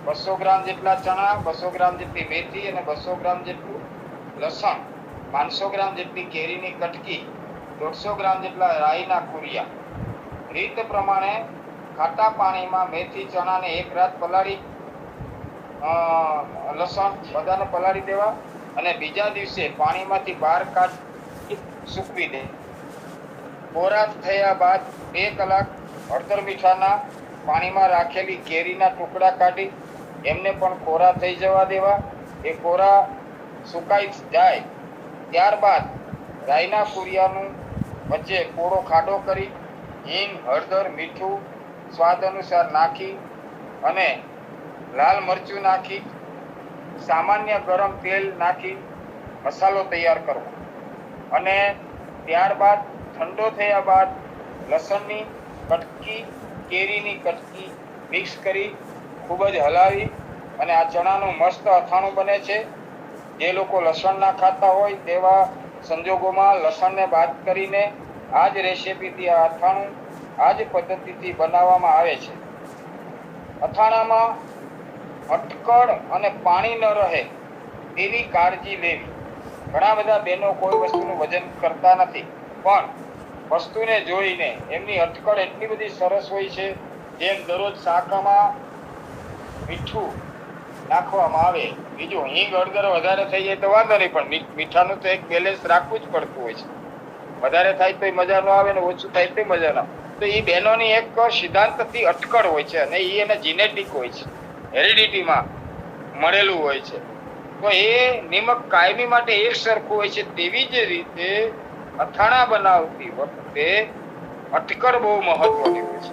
200 ગ્રામ જેટલા ચણા, 200 ગ્રામ જેટલી મેથી અને 200 ગ્રામ જેટલું લસણ, 500 ગ્રામ જેટલી કેરીની કટકી, 150 ગ્રામ જેટલા રાઈના કુરિયા. રીત પ્રમાણે ખાટા પાણીમાં મેથી, ચણાને 1 રાત પલાળી, લસણ બધાને પલાળી દેવા અને બીજા દિવસે પાણીમાંથી બહાર કાઢી સૂકવી દે. કોરા થયા બાદ 2 કલાક હળદર મીઠાના પાણીમાં રાખેલી કેરીના ટુકડા કાઢી એમને પણ કોરા થઈ જવા દેવા. એ કોરા સુકાઈ જાય ત્યારબાદ રાઈના કુરિયાનું વચ્ચે કોરો ખાડો કરી હિંગ, હળદર, મીઠું સ્વાદ અનુસાર નાખી અને લાલ મરચું નાખી સામાન્ય ગરમ તેલ નાખી મસાલો તૈયાર કરવો અને ત્યારબાદ ઠંડો થયા બાદ લસણની કટકી, કેરીની કટકી મિક્સ કરી ખૂબ જ હલાવી અને આ ચણાનું મસ્ત અથાણું બને છે. જે લોકો લસણ ના ખાતા હોય તેવા સંજોગોમાં લસણને બાદ કરીને આ જ રેસીપીથી આ અથાણું આ જ પદ્ધતિથી બનાવવામાં આવે છે. અથાણામાં અટકળ અને પાણી ન રહે તેવી કાળજી લેવી. ઘણા બધા બહેનો કોઈ વસ્તુનું વજન કરતા નથી, પણ વસ્તુને જોઈને એમની અટકળ એટલી બધી સરસ હોય છે. જેમ દરરોજ શાકમાં મીઠું નાખવામાં આવે, બીજું હિંગ, હળદર વધારે થઈ જાય તો વાંધો નહીં, પણ મીઠાનું તો એક બેલેન્સ રાખવું જ પડતું હોય છે. વધારે થાય તો મજા ન આવે ને ઓછું થાય તો મજા ના. તો એ બહેનોની એક સિદ્ધાંતથી અટકળ હોય છે અને એ એને જીનેટિક હોય છે, હેરિડિટીમાં મળેલું હોય છે. તો એ નિમક કાયમી માટે એક સરખું હોય છે. તેવી જ રીતે અથાણા બનાવતી વખતે અટકળ બહુ મહત્વની હોય છે.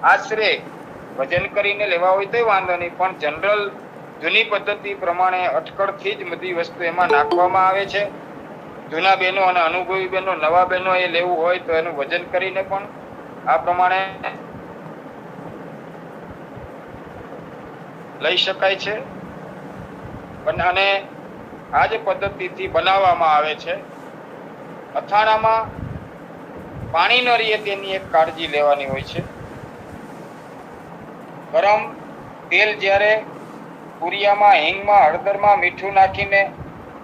આશરે વજન કરીને લેવા હોય તો વાંધો નહીં, પણ જનરલ જૂની પદ્ધતિ પ્રમાણે અટકળથી જ બધી વસ્તુ એમાં નાખવામાં આવે છે. જૂના બહેનો અને અનુભવી બહેનો, નવા બહેનો એ લેવું હોય તો એનું વજન કરીને પણ આ પ્રમાણે લઈ શકાય છે અને આ જ પદ્ધતિથી બનાવવામાં આવે છે. અથાણામાં પાણી ન રહે તેની એક કાળજી લેવાની હોય છે. ગરમ તેલ જ્યારે કુરિયામાં, હિંગમાં, હળદરમાં મીઠું નાખીને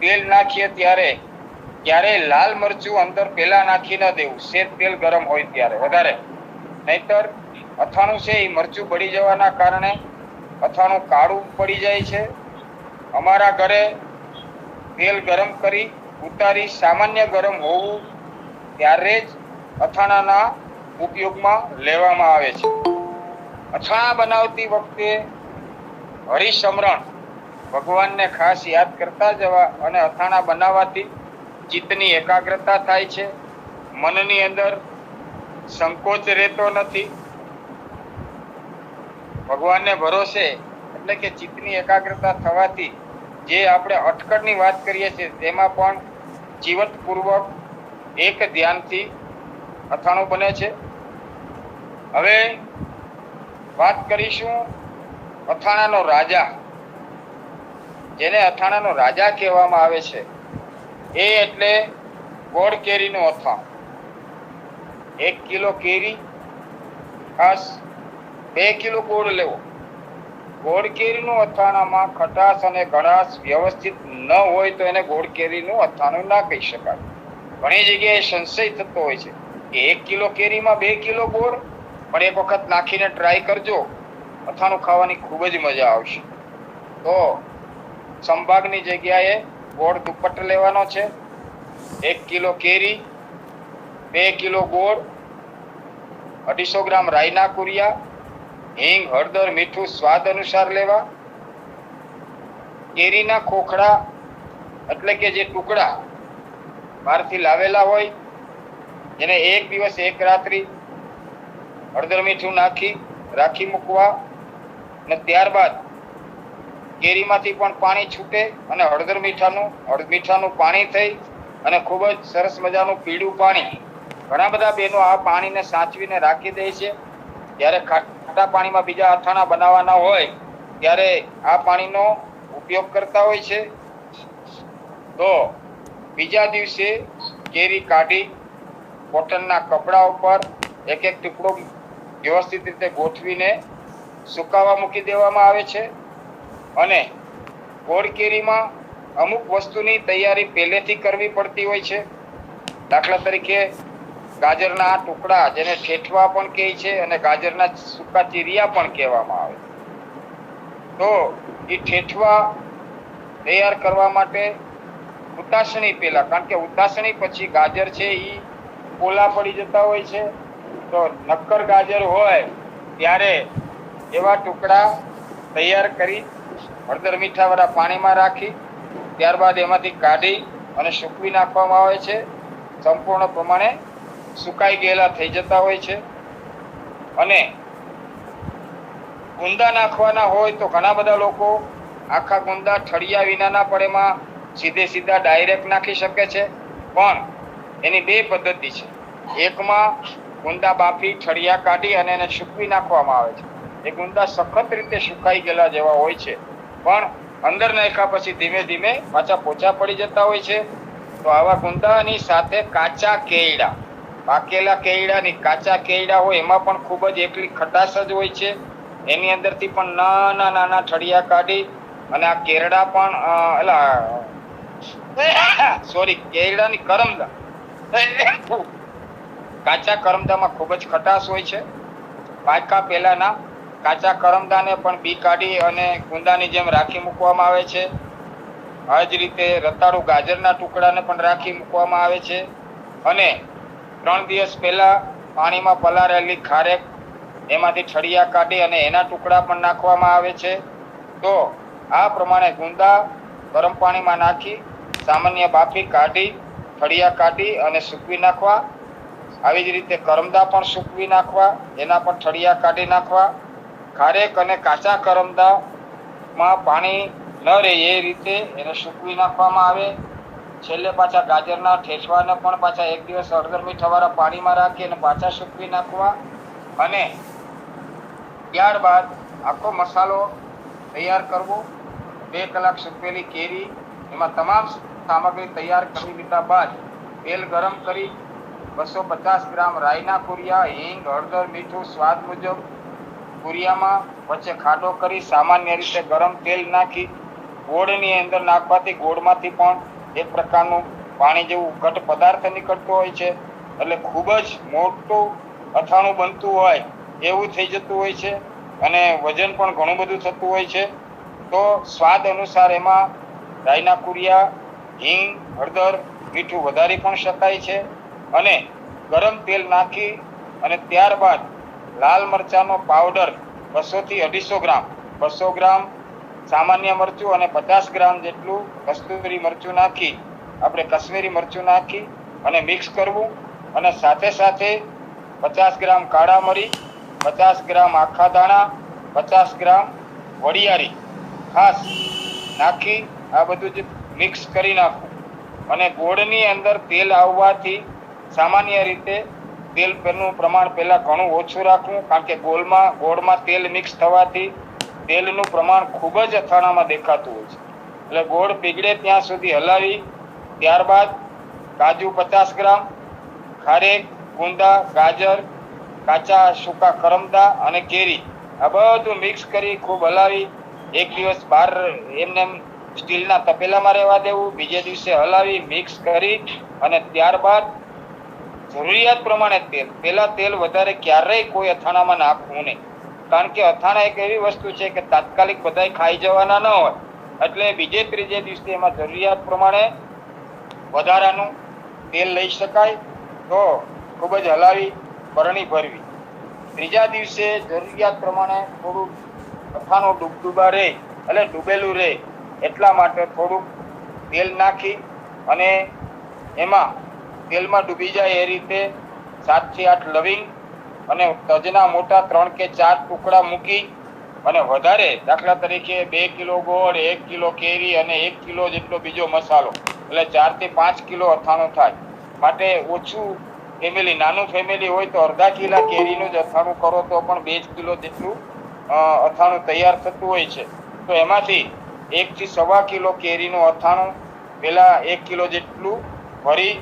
તેલ નાખીએ ત્યારે લાલ મરચું અંદર પેલા નાખી ન દેવું. શેષ તેલ ગરમ હોય ત્યારે વધારે, નહીતર અથાણું છે એ મરચું બળી જવાના કારણે અથાણું કાળું પડી જાય છે. અમારા ઘરે તેલ ગરમ કરી ઉતારી સામાન્ય ગરમ હોવું ત્યારે જ અથાણાના ઉપયોગમાં લેવામાં આવે છે. અથાણા બનાવતી વખતે હરિસ્મરણ ભગવાનને ખાસ યાદ કરતા જવા અને અથાણા બનાવવાથી ચિત્તની એકાગ્રતા થાય છે. મનની અંદર સંકોચ રહેતો નથી. ભગવાનને ભરોસે એટલે કે ચિત્તની એકાગ્રતા થવાથી જે આપણે અટકળની વાત કરીએ છીએ તેમાં પણ જીવતપૂર્વક એક ધ્યાનથી અથાણું બને છે. હવે વાત કરીશું અથાણાનો રાજા. જેને અથાણાનો રાજા કહેવામાં આવે છે એ એટલે ગોળ કેરીનું અથાણું. 1 કિલો કેરી, ખાસ 2 કિલો ગોળ લેવો. ગોળ કેરીનું અથાણામાં ખટાશ અને ગળાશ વ્યવસ્થિત ન હોય તો એને ગોળ કેરીનું અથાણું ના કહી શકાય. ઘણી જગ્યાએ સંશય થતો હોય છે કે 1 કિલો કેરીમાં 2 કિલો ગોળ, પણ એક વખત નાખીને ટ્રાય કરજો, અથાણું ખાવાની ખૂબ જ મજા આવશે. તો સંભાગની જગ્યાએ ગોળ દુપટ્ટ લેવાનો છે, 1 કિલો કેરી, 2 કિલો ગોળ, 250 ગ્રામ રાઈના કુરિયા, હિંગ, હળદર, મીઠું સ્વાદ અનુસાર લેવા. કેરીના ખોખડા એટલે કે જે ટુકડા બહારથી લાવેલા હોય એને 1 દિવસ 1 રાત્રિ હળદર મીઠું નાખી રાખી મૂકવા. અને ત્યારબાદ કેરીમાંથી પણ પાણી છૂટે અને હળદર મીઠાનું પાણી થઈ અને ખૂબ જ સરસ મજાનું પીળું પાણી. ઘણા બધા બહેનો આ પાણીને સાચવીને રાખી દે છે. જ્યારે ખાટા પાણીમાં બીજા અથાણા બનાવવાના હોય ત્યારે આ પાણીનો ઉપયોગ કરતા હોય છે. તો બીજા દિવસે કેરી કાઢી કોટનના કપડા ઉપર એક એક ટુકડો વ્યવસ્થિત રીતે ગોઠવીને સુકાવા મૂકી દેવામાં આવે છે. અને ગોળ કેરીમાં અમુક વસ્તુની તૈયારી પહેલેથી કરવી પડતી હોય છે. દાખલા તરીકે ગાજરના ટુકડા જેને ઠેઠવા પણ કહે છે અને ગાજરના સૂકા ચીરિયા પણ કહેવામાં આવે. તો એ ઠેઠવા તૈયાર કરવા માટે ઉતાસણી પહેલા, કારણ કે ઉતાસણી પછી ગાજર છે એ પોલા પડી જતા હોય છે. તો નક્કર ગાજર હોય ત્યારે એવા ટુકડા તૈયાર કરી હળદર મીઠાવાળા પાણીમાં રાખી ત્યારબાદ એમાંથી કાઢી અને સૂકવી નાખવામાં આવે છે. સંપૂર્ણ પ્રમાણે સુકાઈ ગયેલા થઈ જતા હોય છે. અને ગુંદા નાખવાના હોય તો ઘણા બધા લોકો આખા ગુંદા ઠળિયા વિનાના પણ એમાં સીધા ડાયરેક્ટ નાખી શકે છે. પણ એની 2 પદ્ધતિ છે. એકમાં ગુંદા બાફી ઠળિયા કાઢી અને એને સૂકવી નાખવામાં આવે છે. એ ગુંદા સખત રીતે સુકાઈ ગયેલા જેવા હોય છે, પણ અંદર નાખ્યા પછી ધીમે ધીમે પાછા પોચા પડી જતા હોય છે. તો આવા ગુંદાની સાથે કાચા કેળા, પાકેલા કેળાની કાચા કેળા હોય એમાં પણ ખૂબ જ એકલી ખટાશ જ હોય છે. એની અંદરથી પણ નાના નાના ઠળિયા કાઢી અને આ કેરડા પણ કેળાની કરમદા, કાચા કરમદામાં ખૂબ જ ખટાશ હોય છે. પાકા પહેલાના કાચા કરમદાને પણ બી કાઢી અને ગુંદાની જેમ રાખી મૂકવામાં આવે છે. આ જ રીતે રતાળુ ગાજરના ટુકડાને પણ રાખી મૂકવામાં આવે છે. અને 3 દિવસ પહેલા પાણીમાં પલાળેલી ખારેક એમાંથી ઠળિયા કાઢી અને એના ટુકડા પણ નાખવામાં આવે છે. તો આ પ્રમાણે ગુંદા ગરમ પાણીમાં નાખી સામાન્ય બાફી કાઢી ઠળિયા કાઢી અને સૂકવી નાખવા. આવી જ રીતે કરમદા પણ સૂકવી નાખવા, એના પણ ઠળિયા કાઢી નાખવા. ખારેક અને કાચા કરમદામાં પાણી ન રહે એ રીતે એને સૂકવી નાખવામાં આવે. છેલ્લે પાછા ગાજરના ઠેસવાને પણ પાછા 1 દિવસ હળદર મીઠાવાળા પાણીમાં રાખી અને પાછા સૂકવી નાખવા. અને ત્યારબાદ આખો મસાલો તૈયાર કરવો. 2 કલાક સૂકવેલી કેરી એમાં તમામ સામગ્રી તૈયાર કરી લીધા બાદ તેલ ગરમ કરી 250 ગ્રામ રાઈના કુરિયા, હિંગ, હળદર, મીઠું સ્વાદ મુજબ કુરિયામાં વચ્ચે ખાડો કરી સામાન્ય રીતે ગરમ તેલ નાખી ગોળની અંદર નાખવાથી ગોળમાંથી પણ એક પ્રકારનું પાણી જેવું ઘટ પદાર્થ નીકળતો હોય છે. એટલે ખૂબ જ મોટું અથાણું બનતું હોય એવું થઈ જતું હોય છે અને વજન પણ ઘણું બધું થતું હોય છે. તો સ્વાદ અનુસાર એમાં રાઈના કુરિયા, હિંગ, હળદર, મીઠું વધારી પણ શકાય છે. અને ગરમ તેલ નાખી અને ત્યારબાદ લાલ મરચાંનો પાવડર 200 થી 250 ગ્રામ, 200 ગ્રામ સામાન્ય મરચું અને 50 ગ્રામ જેટલું કસ્તુરી મરચું નાખી આપણે કશ્મીરી મરચું નાખી અને મિક્સ કરવું. અને સાથે સાથે 50 ગ્રામ કાળા મરી, 50 ગ્રામ આખા દાણા, 50 ગ્રામ વરિયાળી ખાસ નાખી આ બધું જ મિક્સ કરી નાખવું. અને ગોળની અંદર તેલ આવવાથી સામાન્ય રીતે તેલનું પ્રમાણ પહેલા ઘણું ઓછું રાખવું, કારણ કે ગોળમાં તેલ મિક્સ થવાથી તેલનું પ્રમાણ ખૂબ જ અથાણામાં દેખાતું હોય છે. એટલે ગોળ પીગળે ત્યાં સુધી હલાવી ત્યારબાદ કાજુ 50 ગ્રામ, ખારેક, ગુંદા, ગાજર, કાચા સૂકા કરમદા અને કેરી આ બધું મિક્સ કરી ખૂબ હલાવી 1 દિવસ બહાર એમને સ્ટીલના તપેલામાં રહેવા દેવું. બીજે દિવસે હલાવી મિક્સ કરી અને ત્યારબાદ જરૂરિયાત પ્રમાણે તેલ, પહેલા તેલ વધારે ક્યારેય કોઈ અથાણામાં નાખવું નહીં, કારણ કે અથાણા એક એવી વસ્તુ છે કે તાત્કાલિક બધાય ખાઈ જવાના ન હોય. એટલે બીજે ત્રીજે દિવસે એમાં જરૂરિયાત પ્રમાણે વધારાનું તેલ લઈ શકાય. તો ખૂબ જ હલાવી બરણી ભરવી. ત્રીજા દિવસે જરૂરિયાત પ્રમાણે થોડું અથાણું ડૂબડૂબા રહે એટલે ડૂબેલું રહે એટલા માટે થોડુંક તેલ નાખી અને એમાં તેલમાં ડૂબી જાય એ રીતે 7 થી 8 લવિંગ અને તજના મોટા 3 કે 4 ટુકડા મૂકી અને વધારે દાખલા તરીકે 2 કિલો ગોળ, 1 કિલો કેરી અને 1 કિલો જેટલો બીજો મસાલો એટલે 4 થી 5 કિલો અથાણું થાય. માટે ઓછું ફેમિલી, નાનું ફેમિલી હોય તો અડધા કિલા કેરીનું જ અથાણું કરો તો પણ 2 કિલો જેટલું અથાણું તૈયાર થતું હોય છે. તો એમાંથી 1 થી 1.25 કિલો કેરીનું અથાણું પેલા 1 કિલો જેટલું ભરી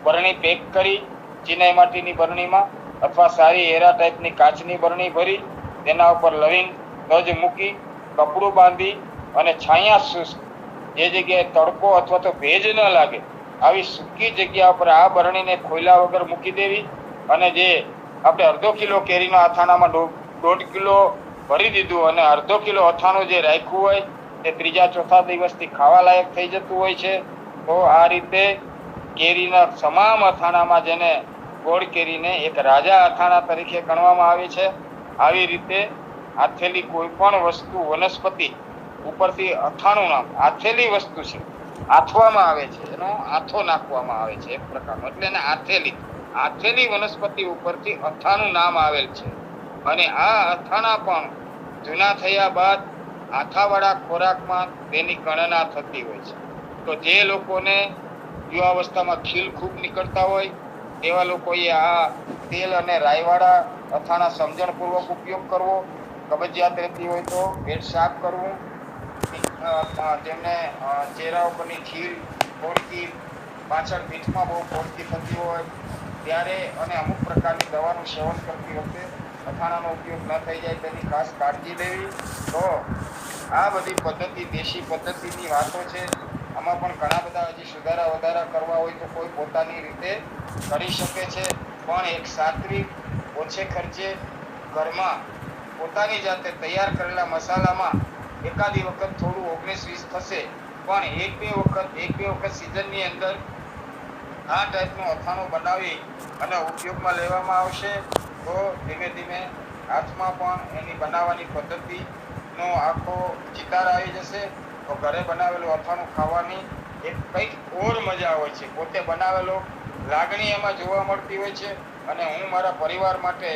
બરણી પેક કરી ચિનાઈ માટીની બરણીમાં અથવા સારી એરા ટાઈપની કાચની બરણી ભરી તેના ઉપર લવિંગ તજ મૂકી કપડું બાંધી અને છાયા શુષ્ક જે જગ્યાએ તડકો અથવા તો ભેજ ન લાગે આવી સૂકી જગ્યા ઉપર આ બરણીને ખોલ્યા વગર મૂકી દેવી. અને જે આપણે અડધો કિલો કેરીના અથાણામાં 1.5 કિલો ભરી દીધું અને અડધો કિલો અથાણું જે રાખ્યું હોય તે ત્રીજા ચોથા દિવસથી ખાવા લાયક થઈ જતું હોય છે. તો આ રીતે કેરીના તમામ અથાણામાં જેને ગોળ કેરીને એક રાજા અથાણા તરીકે ગણવામાં આવે છે. આવી રીતે આથેલી કોઈ પણ વસ્તુ વનસ્પતિ ઉપરથી અથાણું નામ આથેલી વસ્તુ છે, આથવામાં આવે છે, એનો આથો નાખવામાં આવે છે એક પ્રકારનો, એટલે એને આથેલી વનસ્પતિ ઉપરથી અથાણું નામ આવેલ છે. અને આ અથાણા પણ જૂના થયા બાદ આથાવાળા ખોરાકમાં તેની ગણના થતી હોય છે. તો જે લોકોને યુવાવસ્થામાં ખીલ ખૂબ નીકળતા હોય એવા લોકોએ આ તેલ અને રાઈવાળા અથાણા સમજણપૂર્વક ઉપયોગ કરવો. કબજિયાત રહેતી હોય તો પેટ સાફ કરવું. જેમને ચહેરા ઉપરની ખીલ, ફોડકી, પાછળ પીઠમાં બહુ ફોડકી થતી હોય ત્યારે અને અમુક પ્રકારની દવાનું સેવન કરતી વખતે અથાણાનો ઉપયોગ ન થઈ જાય તેની ખાસ કાળજી લેવી. તો આ બધી પદ્ધતિ દેશી પદ્ધતિની વાતો છે. આમાં પણ ઘણા બધા હજી સુધારા વધારા કરવા હોય તો કોઈ પોતાની રીતે કરી શકે છે. પણ એક સાત્વિક, ઓછે ખર્ચે ઘરમાં પોતાની જાતે તૈયાર કરેલા મસાલામાં એકાદી વખત થોડું 19-20 થશે પણ એક બે વખત સિઝનની અંદર આ ટાઈપનું અથાણું બનાવી અને ઉપયોગમાં લેવામાં આવશે તો ધીમે ધીમે હાથમાં પણ એની બનાવવાની પદ્ધતિનો આખો ચિતાર આવી જશે. તો ઘરે બનાવેલું અથાણું ખાવાની એક કંઈક ઓર મજા હોય છે. પોતે બનાવેલો લાગણી એમાં જોવા મળતી હોય છે. અને હું મારા પરિવાર માટે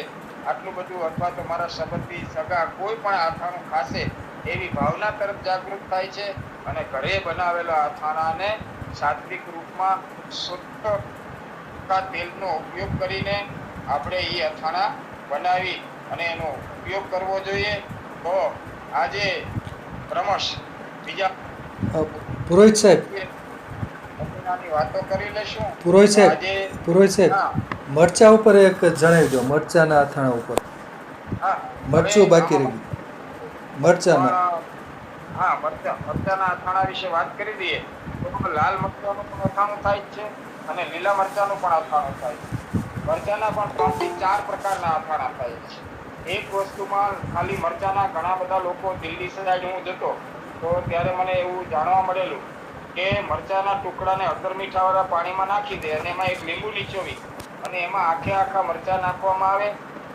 આટલું બધું અથવા તો મારા સંબંધી સગા કોઈ પણ અથાણું ખાશે એવી ભાવના તરફ જાગૃત થાય છે. અને ઘરે બનાવેલા અથાણાને સાત્વિક રૂપમાં શુદ્ધ તેલનો ઉપયોગ કરીને આપણે એ અથાણા બનાવી અને એનો ઉપયોગ કરવો જોઈએ. તો આજે ક્રમશ બીજા પુરોહિત સાહેબ વાતો કરી લેશું. પુરોહિત સાહેબ આજે પુરોહિત સાહેબ મરચા ઉપર એક જણાવી દો. મરચાના અથાણા ઉપર મરચું બાકી રહી ગયું. મરચાના મરચાના અથાણા વિશે વાત કરી દઈએ તો લાલ મરચાનું પણ અથાણું થાય છે અને લીલા મરચાનું પણ અથાણું થાય છે. મરચાના પણ 3 થી 4 પ્રકારના અથાણા થાય છે. એક વસ્તુમાં ખાલી મરચાના ઘણા બધા લોકો દિલ્હી સાઈડ હું જતો તો ત્યારે મને એવું જાણવા મળેલું કે મરચાના ટુકડાને હળદર મીઠાવાળા પાણીમાં નાખી દે અને એમાં એક લીંબુ નીચોવી અને એમાં આખા મરચા નાખવામાં આવે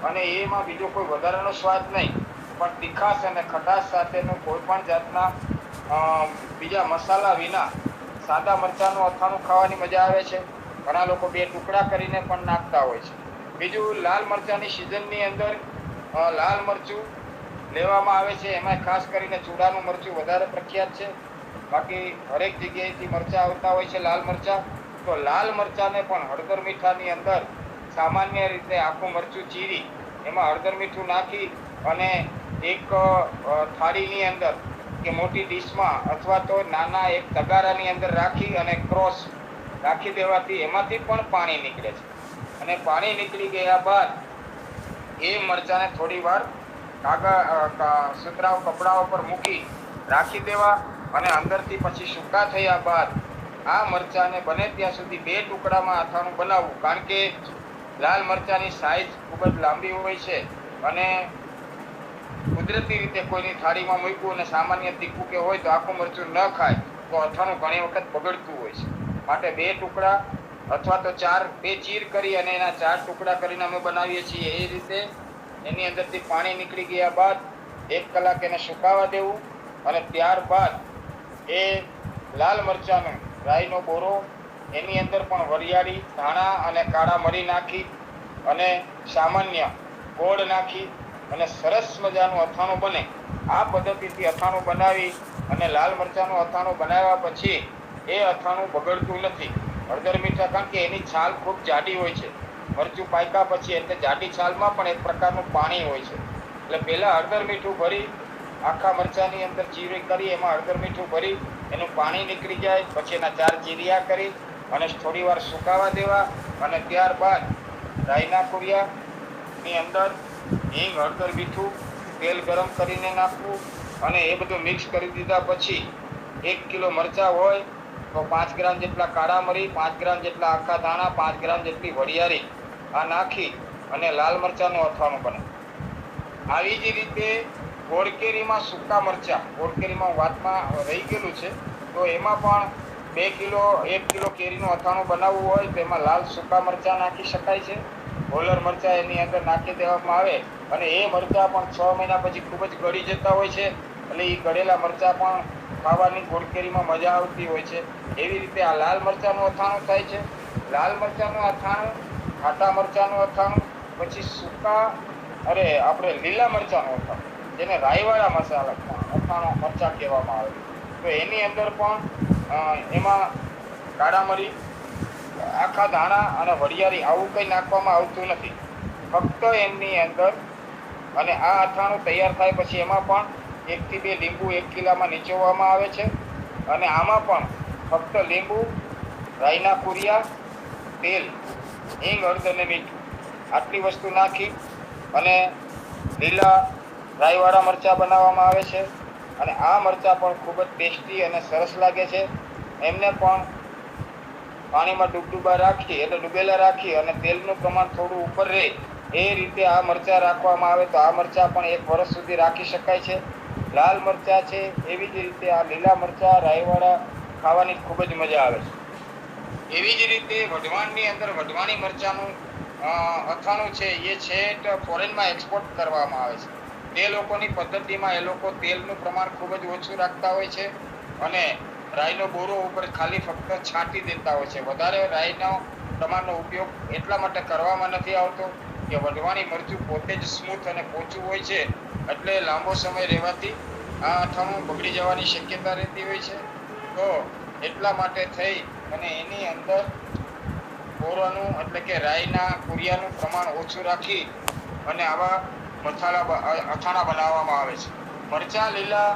અને એમાં બીજો કોઈ વધારાનો સ્વાદ નહીં પણ તીખાશ અને ખટાશ સાથેનું કોઈ પણ જાતના બીજા મસાલા વિના સાદા મરચાનું અથાણું ખાવાની મજા આવે છે. ઘણા લોકો 2 ટુકડા કરીને પણ નાખતા હોય છે. બીજું લાલ મરચાની સિઝનની અંદર લાલ મરચું લેવામાં આવે છે. એમાં ખાસ કરીને ચૂડાનું મરચું વધારે પ્રખ્યાત છે. બાકી હરેક જગ્યાએથી મરચા આવતા હોય છે લાલ મરચા. તો લાલ મરચાને પણ હળદર મીઠાની અંદર સામાન્ય રીતે આખું મરચું ચીરી એમાં હળદર મીઠું નાખી અને એક થાળીની અંદર કે મોટી ડીશમાં અથવા તો નાના એક તગારાની અંદર રાખી અને ક્રોસ રાખી દેવાથી એમાંથી પણ પાણી નીકળે છે. અને પાણી નીકળી ગયા બાદ એ મરચાને થોડી વાર સુતરાઉ કપડા ઉપર મૂકી રાખી દેવા અને અંદરથી પછી સૂકા થયા બાદ આ મરચાને બને ત્યાં સુધી 2 ટુકડામાં અથાણું બનાવવું. કારણ કે લાલ મરચાની સાઈઝ ખૂબ જ લાંબી હોય છે અને કુદરતી રીતે કોઈની થાળીમાં મૂક્યું અને સામાન્ય તીખું કે હોય તો આખું મરચું ન ખાય તો અથાણું ઘણી વખત બગડતું હોય છે. માટે 2 ટુકડા અથવા તો 2 ચીર કરી અને એના 4 ટુકડા કરીને અમે બનાવીએ છીએ. એ રીતે એની અંદરથી પાણી નીકળી ગયા બાદ 1 કલાક એને સુકાવા દેવું અને ત્યારબાદ એ લાલ મરચાંનો રાઈનો બોરો, એની અંદર પણ વરિયાળી, ધાણા અને કાળા મરી નાખી અને સામાન્ય ગોળ નાખી અને સરસ મજાનું અથાણું બને. આ પદ્ધતિથી અથાણું બનાવી અને લાલ મરચાંનું અથાણું બનાવ્યા પછી એ અથાણું બગડતું નથી. હળદર મીઠા, કારણ કે એની છાલ ખૂબ જાડી હોય છે. મરચું પાક્યા પછી એટલે જાડી છાલમાં પણ એક પ્રકારનું પાણી હોય છે. એટલે પહેલાં હળદર મીઠું ભરી આખા મરચાંની અંદર ચીરી કરી એમાં હળદર મીઠું ભરી એનું પાણી નીકળી જાય પછી એના 4 ચીરિયા કરી અને થોડી વાર સુકાવા દેવા અને ત્યારબાદ રાઈના કુરિયાની અંદર હિંગ, હળદર, મીઠું, તેલ ગરમ કરીને નાખવું અને એ બધું મિક્સ કરી દીધા પછી 1 કિલો મરચાં હોય તો 5 ગ્રામ જેટલા કાળા મરી, 5 ગ્રામ જેટલા આખા ધાણા, 5 ગ્રામ જેટલી વરિયાળી આ નાખી અને લાલ મરચાંનું અથાણું બને. આવી જ રીતે ગોળકેરીમાં સૂકા મરચાં, ગોળકેરીમાં વાતમાં રહી ગયેલું છે તો એમાં પણ 2 કિલો 1 કિલો કેરીનું અથાણું બનાવવું હોય તો એમાં લાલ સૂકા મરચાં નાખી શકાય છે. હોલર મરચાં એની અંદર નાખી દેવામાં આવે અને એ મરચાં પણ 6 મહિના પછી ખૂબ જ ગળી જતા હોય છે. એટલે એ ગળેલા મરચાં પણ ખાવાની ગોળકેરીમાં મજા આવતી હોય છે. એવી રીતે આ લાલ મરચાંનું અથાણું થાય છે. લાલ મરચાંનું અથાણું, ખાટા મરચાંનું અથાણું, પછી આપણે લીલા મરચાંનું અથાણું, જેને રાઈવાળા અથાણું મરચાં કહેવામાં આવે તો એની અંદર પણ એમાં કાળા મરી, આખા ધાણા અને વરિયાળી આવું કંઈ નાખવામાં આવતું નથી. ફક્ત એમની અંદર અને આ અથાણું તૈયાર થાય પછી એમાં પણ 1 થી 2 લીંબુ 1 કિલામાં નીચોવવામાં આવે છે અને આમાં પણ ફક્ત લીંબુ, રાઈના કુરિયા, તેલ, હિંગ, હળદર અને મીઠું આટલી વસ્તુ નાખી અને લીલા રાઈવાળા મરચાં બનાવવામાં આવે છે. અને આ મરચાં પણ ખૂબ જ ટેસ્ટી અને સરસ લાગે છે. એમને પણ પાણીમાં ડૂબેલા રાખી અને તેલનું પ્રમાણ થોડું ઉપર રહે એ રીતે આ મરચાં રાખવામાં આવે તો આ મરચાં પણ 1 વર્ષ સુધી રાખી શકાય છે. લાલ મરચાં છે એવી જ રીતે આ લીલા મરચાં રાઈવાળા ખાવાની ખૂબ જ મજા આવે છે. એવી જ રીતે વઢવાણની અંદર વઢવાણી મરચાંનું અથાણું છે એ છેક ફોરેનમાં એક્સપોર્ટ કરવામાં આવે છે. તે લોકોની પદ્ધતિમાં એ લોકો તેલનું પ્રમાણ ખૂબ જ ઓછું રાખતા હોય છે અને રાઈનો બોરો ઉપર ખાલી ફક્ત છાંટી દેતા હોય છે. વધારે રાઈનો પ્રમાણનો ઉપયોગ એટલા માટે કરવામાં નથી આવતો કે વઢવાણી મરચું પોતે જ સ્મૂથ અને પોચું હોય છે એટલે લાંબો સમય રહેવાથી આ અથાણું બગડી જવાની શક્યતા રહેતી હોય છે. તો એટલા માટે થઈ અને એની અંદર બોરાનું એટલે કે રાઈના કુરિયાનું પ્રમાણ ઓછું રાખી અને આવા અથાણા બનાવવામાં આવે છે. મરચાં લીલા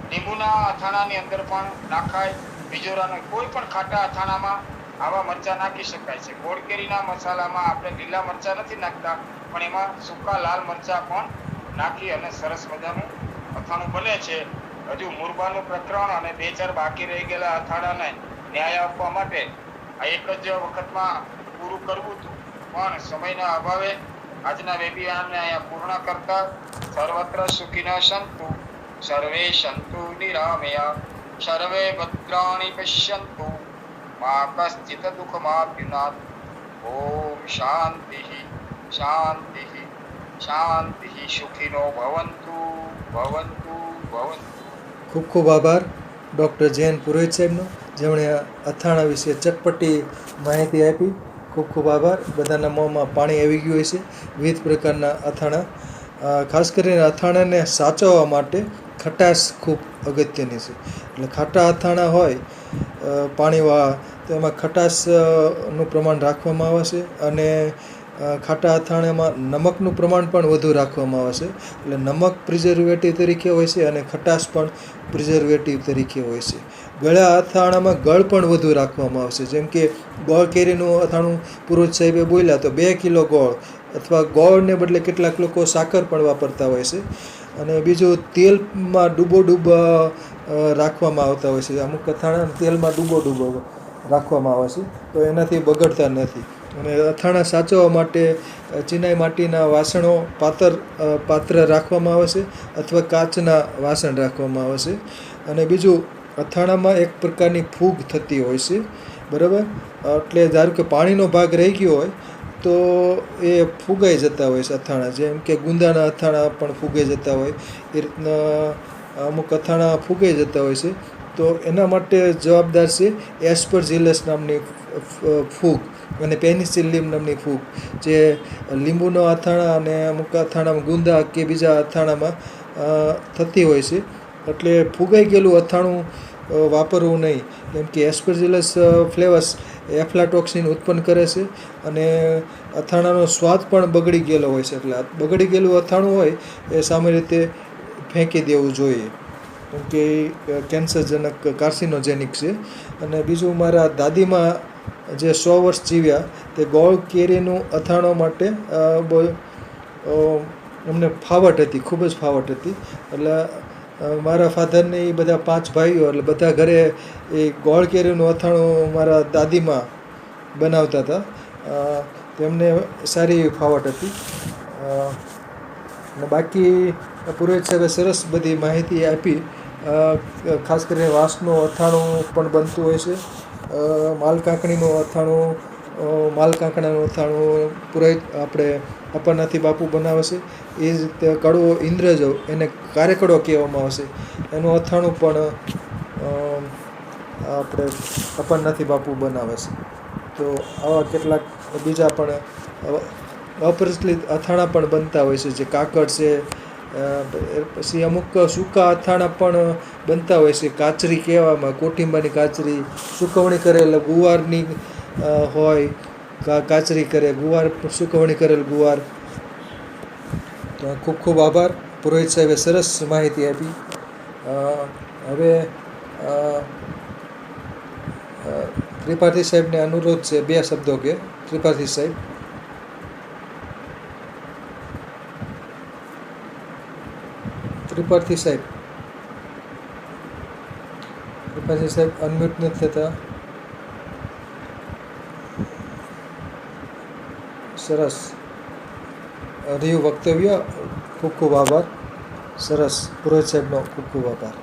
લીંબુના અથાણાની અંદર પણ નાખાય. બીજોરાનું કોઈ પણ ખાટા અથાણામાં આવા મરચાં નાખી શકાય છે. ગોળકેરીના મસાલામાં આપણે લીલા મરચાં નથી નાખતા પણ એમાં સૂકા લાલ મરચાં પણ નાખી અને સરસ મજાનું અથાણું બને છે. હજુ મુરબાનું પ્રકરણ અને 2-4 બાકી રહી ગયેલા અથાણાને ન્યાય આપવા માટે આ એક જ વખતમાં પૂરું કરવું હતું પણ સમયના અભાવે આજના વેબિનારને અહીંયા પૂર્ણ કરતા સર્વત્ર સુખિનઃ સંતુ સર્વે સંતુ નિરામયા સર્વે ભદ્રાણિ પશ્યન્તુ મા કશ્ચિત દુઃખમાપ્નુયાત. ઓમ શાંતિ શાંતિ શાંતિ. સુખિનો ભવન્તુ ભવન્તુ ભવન્તુ. ખૂબ ખૂબ આભાર ડૉક્ટર જયંત પુરોહિત સાહેબનો, જેમણે અથાણા વિશે ચટપટી માહિતી આપી. ખૂબ ખૂબ આભાર. બધાના મોંમાં પાણી આવી ગયું હશે વિવિધ પ્રકારના અથાણા. ખાસ કરીને અથાણાને સાચવવા માટે ખટાશ ખૂબ અગત્યની છે. એટલે ખાટા અથાણા હોય પાણીવાળા તો એમાં ખટાશનું પ્રમાણ રાખવામાં આવે છે અને ખાટા અથાણામાં નમકનું પ્રમાણ પણ વધુ રાખવામાં આવે છે. એટલે નમક પ્રિઝર્વેટિવ તરીકે હોય છે અને ખટાશ પણ પ્રિઝર્વેટિવ તરીકે હોય છે. ગળ્યા અથાણામાં ગળ પણ વધુ રાખવામાં આવશે. જેમ કે ગોળ કેરીનું અથાણું પુરોહિત સાહેબે બોલ્યા તો 2 કિલો ગોળ અથવા ગોળને બદલે કેટલાક લોકો સાકર પણ વાપરતા હોય છે. અને બીજું તેલમાં ડૂબો રાખવામાં આવતા હોય છે. અમુક અથાણા તેલમાં ડૂબો રાખવામાં આવે છે તો એનાથી બગડતા નથી. અને અથાણા સાચવવા માટે ચિનાઈ માટીના વાસણો પાત્ર રાખવામાં આવે છે અથવા કાચના વાસણ રાખવામાં આવે છે. અને બીજું, અથાણામાં એક પ્રકારની ફૂગ થતી હોય છે, બરાબર. એટલે ધારો કે પાણીનો ભાગ રહી ગયો હોય તો એ ફૂગાઈ જતા હોય છે અથાણા. જેમ કે ગુંદાના અથાણા પણ ફૂગાઈ જતા હોય, એ રીતના અમુક અથાણા ફૂગાઈ જતા હોય છે. તો એના માટે જવાબદાર છે એસ્પરજીલસ નામની ફૂગ અને પેનિસિલિયમ નામની ફૂગ, જે લીંબુનો અથાણા અને અમુક અથાણામાં ગુંદા કે બીજા અથાણામાં થતી હોય છે. એટલે ફૂગાઈ ગયેલું અથાણું વાપરવું નહીં, કેમ કે એસ્પરજીલસ ફ્લેવસ એફ્લાટોક્સિન ઉત્પન્ન કરે છે અને અથાણાનો સ્વાદ પણ બગડી ગયેલો હોય છે. એટલે બગડી ગયેલું અથાણું હોય એ સામાન્ય રીતે ફેંકી દેવું જોઈએ, કેમ કે એ કેન્સરજનક કાર્સિનોજેનિક છે. અને બીજું, મારા દાદીમાં જે 100 વર્ષ જીવ્યા, તે ગોળ કેરીનું અથાણું માટે બહુ એમને ફાવટ હતી, ખૂબ જ ફાવટ હતી. એટલે મારા ફાધરને એ બધા 5 ભાઈઓ, એટલે બધા ઘરે એ ગોળ કેરીનું અથાણું મારા દાદીમાં બનાવતા હતા. તેમને સારી એવી ફાવટ હતી. અને બાકી પુરોહિત સાહેબે સરસ બધી માહિતી આપી. ખાસ કરીને વાંસનું અથાણું પણ બનતું હોય છે, માલકાંકણીનું અથાણું, માલકાંકણાનું અથાણું પુરોહિત આપણે અપરનાથી બાપુ બનાવે છે. એ જ રીતે કડવો ઇન્દ્રજવ, એને કારેકડો કહેવામાં આવે છે, એનું અથાણું પણ આપણે અપરનાથી બાપુ બનાવે છે. તો આવા કેટલાક બીજા પણ અપ્રચલિત અથાણાં પણ બનતા હોય છે, જે કાકડ છે. પછી અમુક સૂકા અથાણાં પણ બનતા હોય છે, કાચરી કહેવામાં, કોઠિંબાની કાચરી, સુકવણી કરેલ ગુવારની હોય, કાચરી કરે ગુવાર, સુકવણી કરેલ ગુવાર. તો ખૂબ ખૂબ આભાર. પુરોહિત સાહેબે સરસ માહિતી આપી. હવે ત્રિપાઠી સાહેબને અનુરોધ છે 2 શબ્દો કે. ત્રિપાઠી સાહેબ. ત્રિપાઠી સાહેબ અનમ્યુટ નથી થતા. સરસ રહ્યું વક્તવ્ય. ખૂબ ખૂબ આભાર. સરસ. પુરોહિત સાહેબનો ખૂબ ખૂબ આભાર.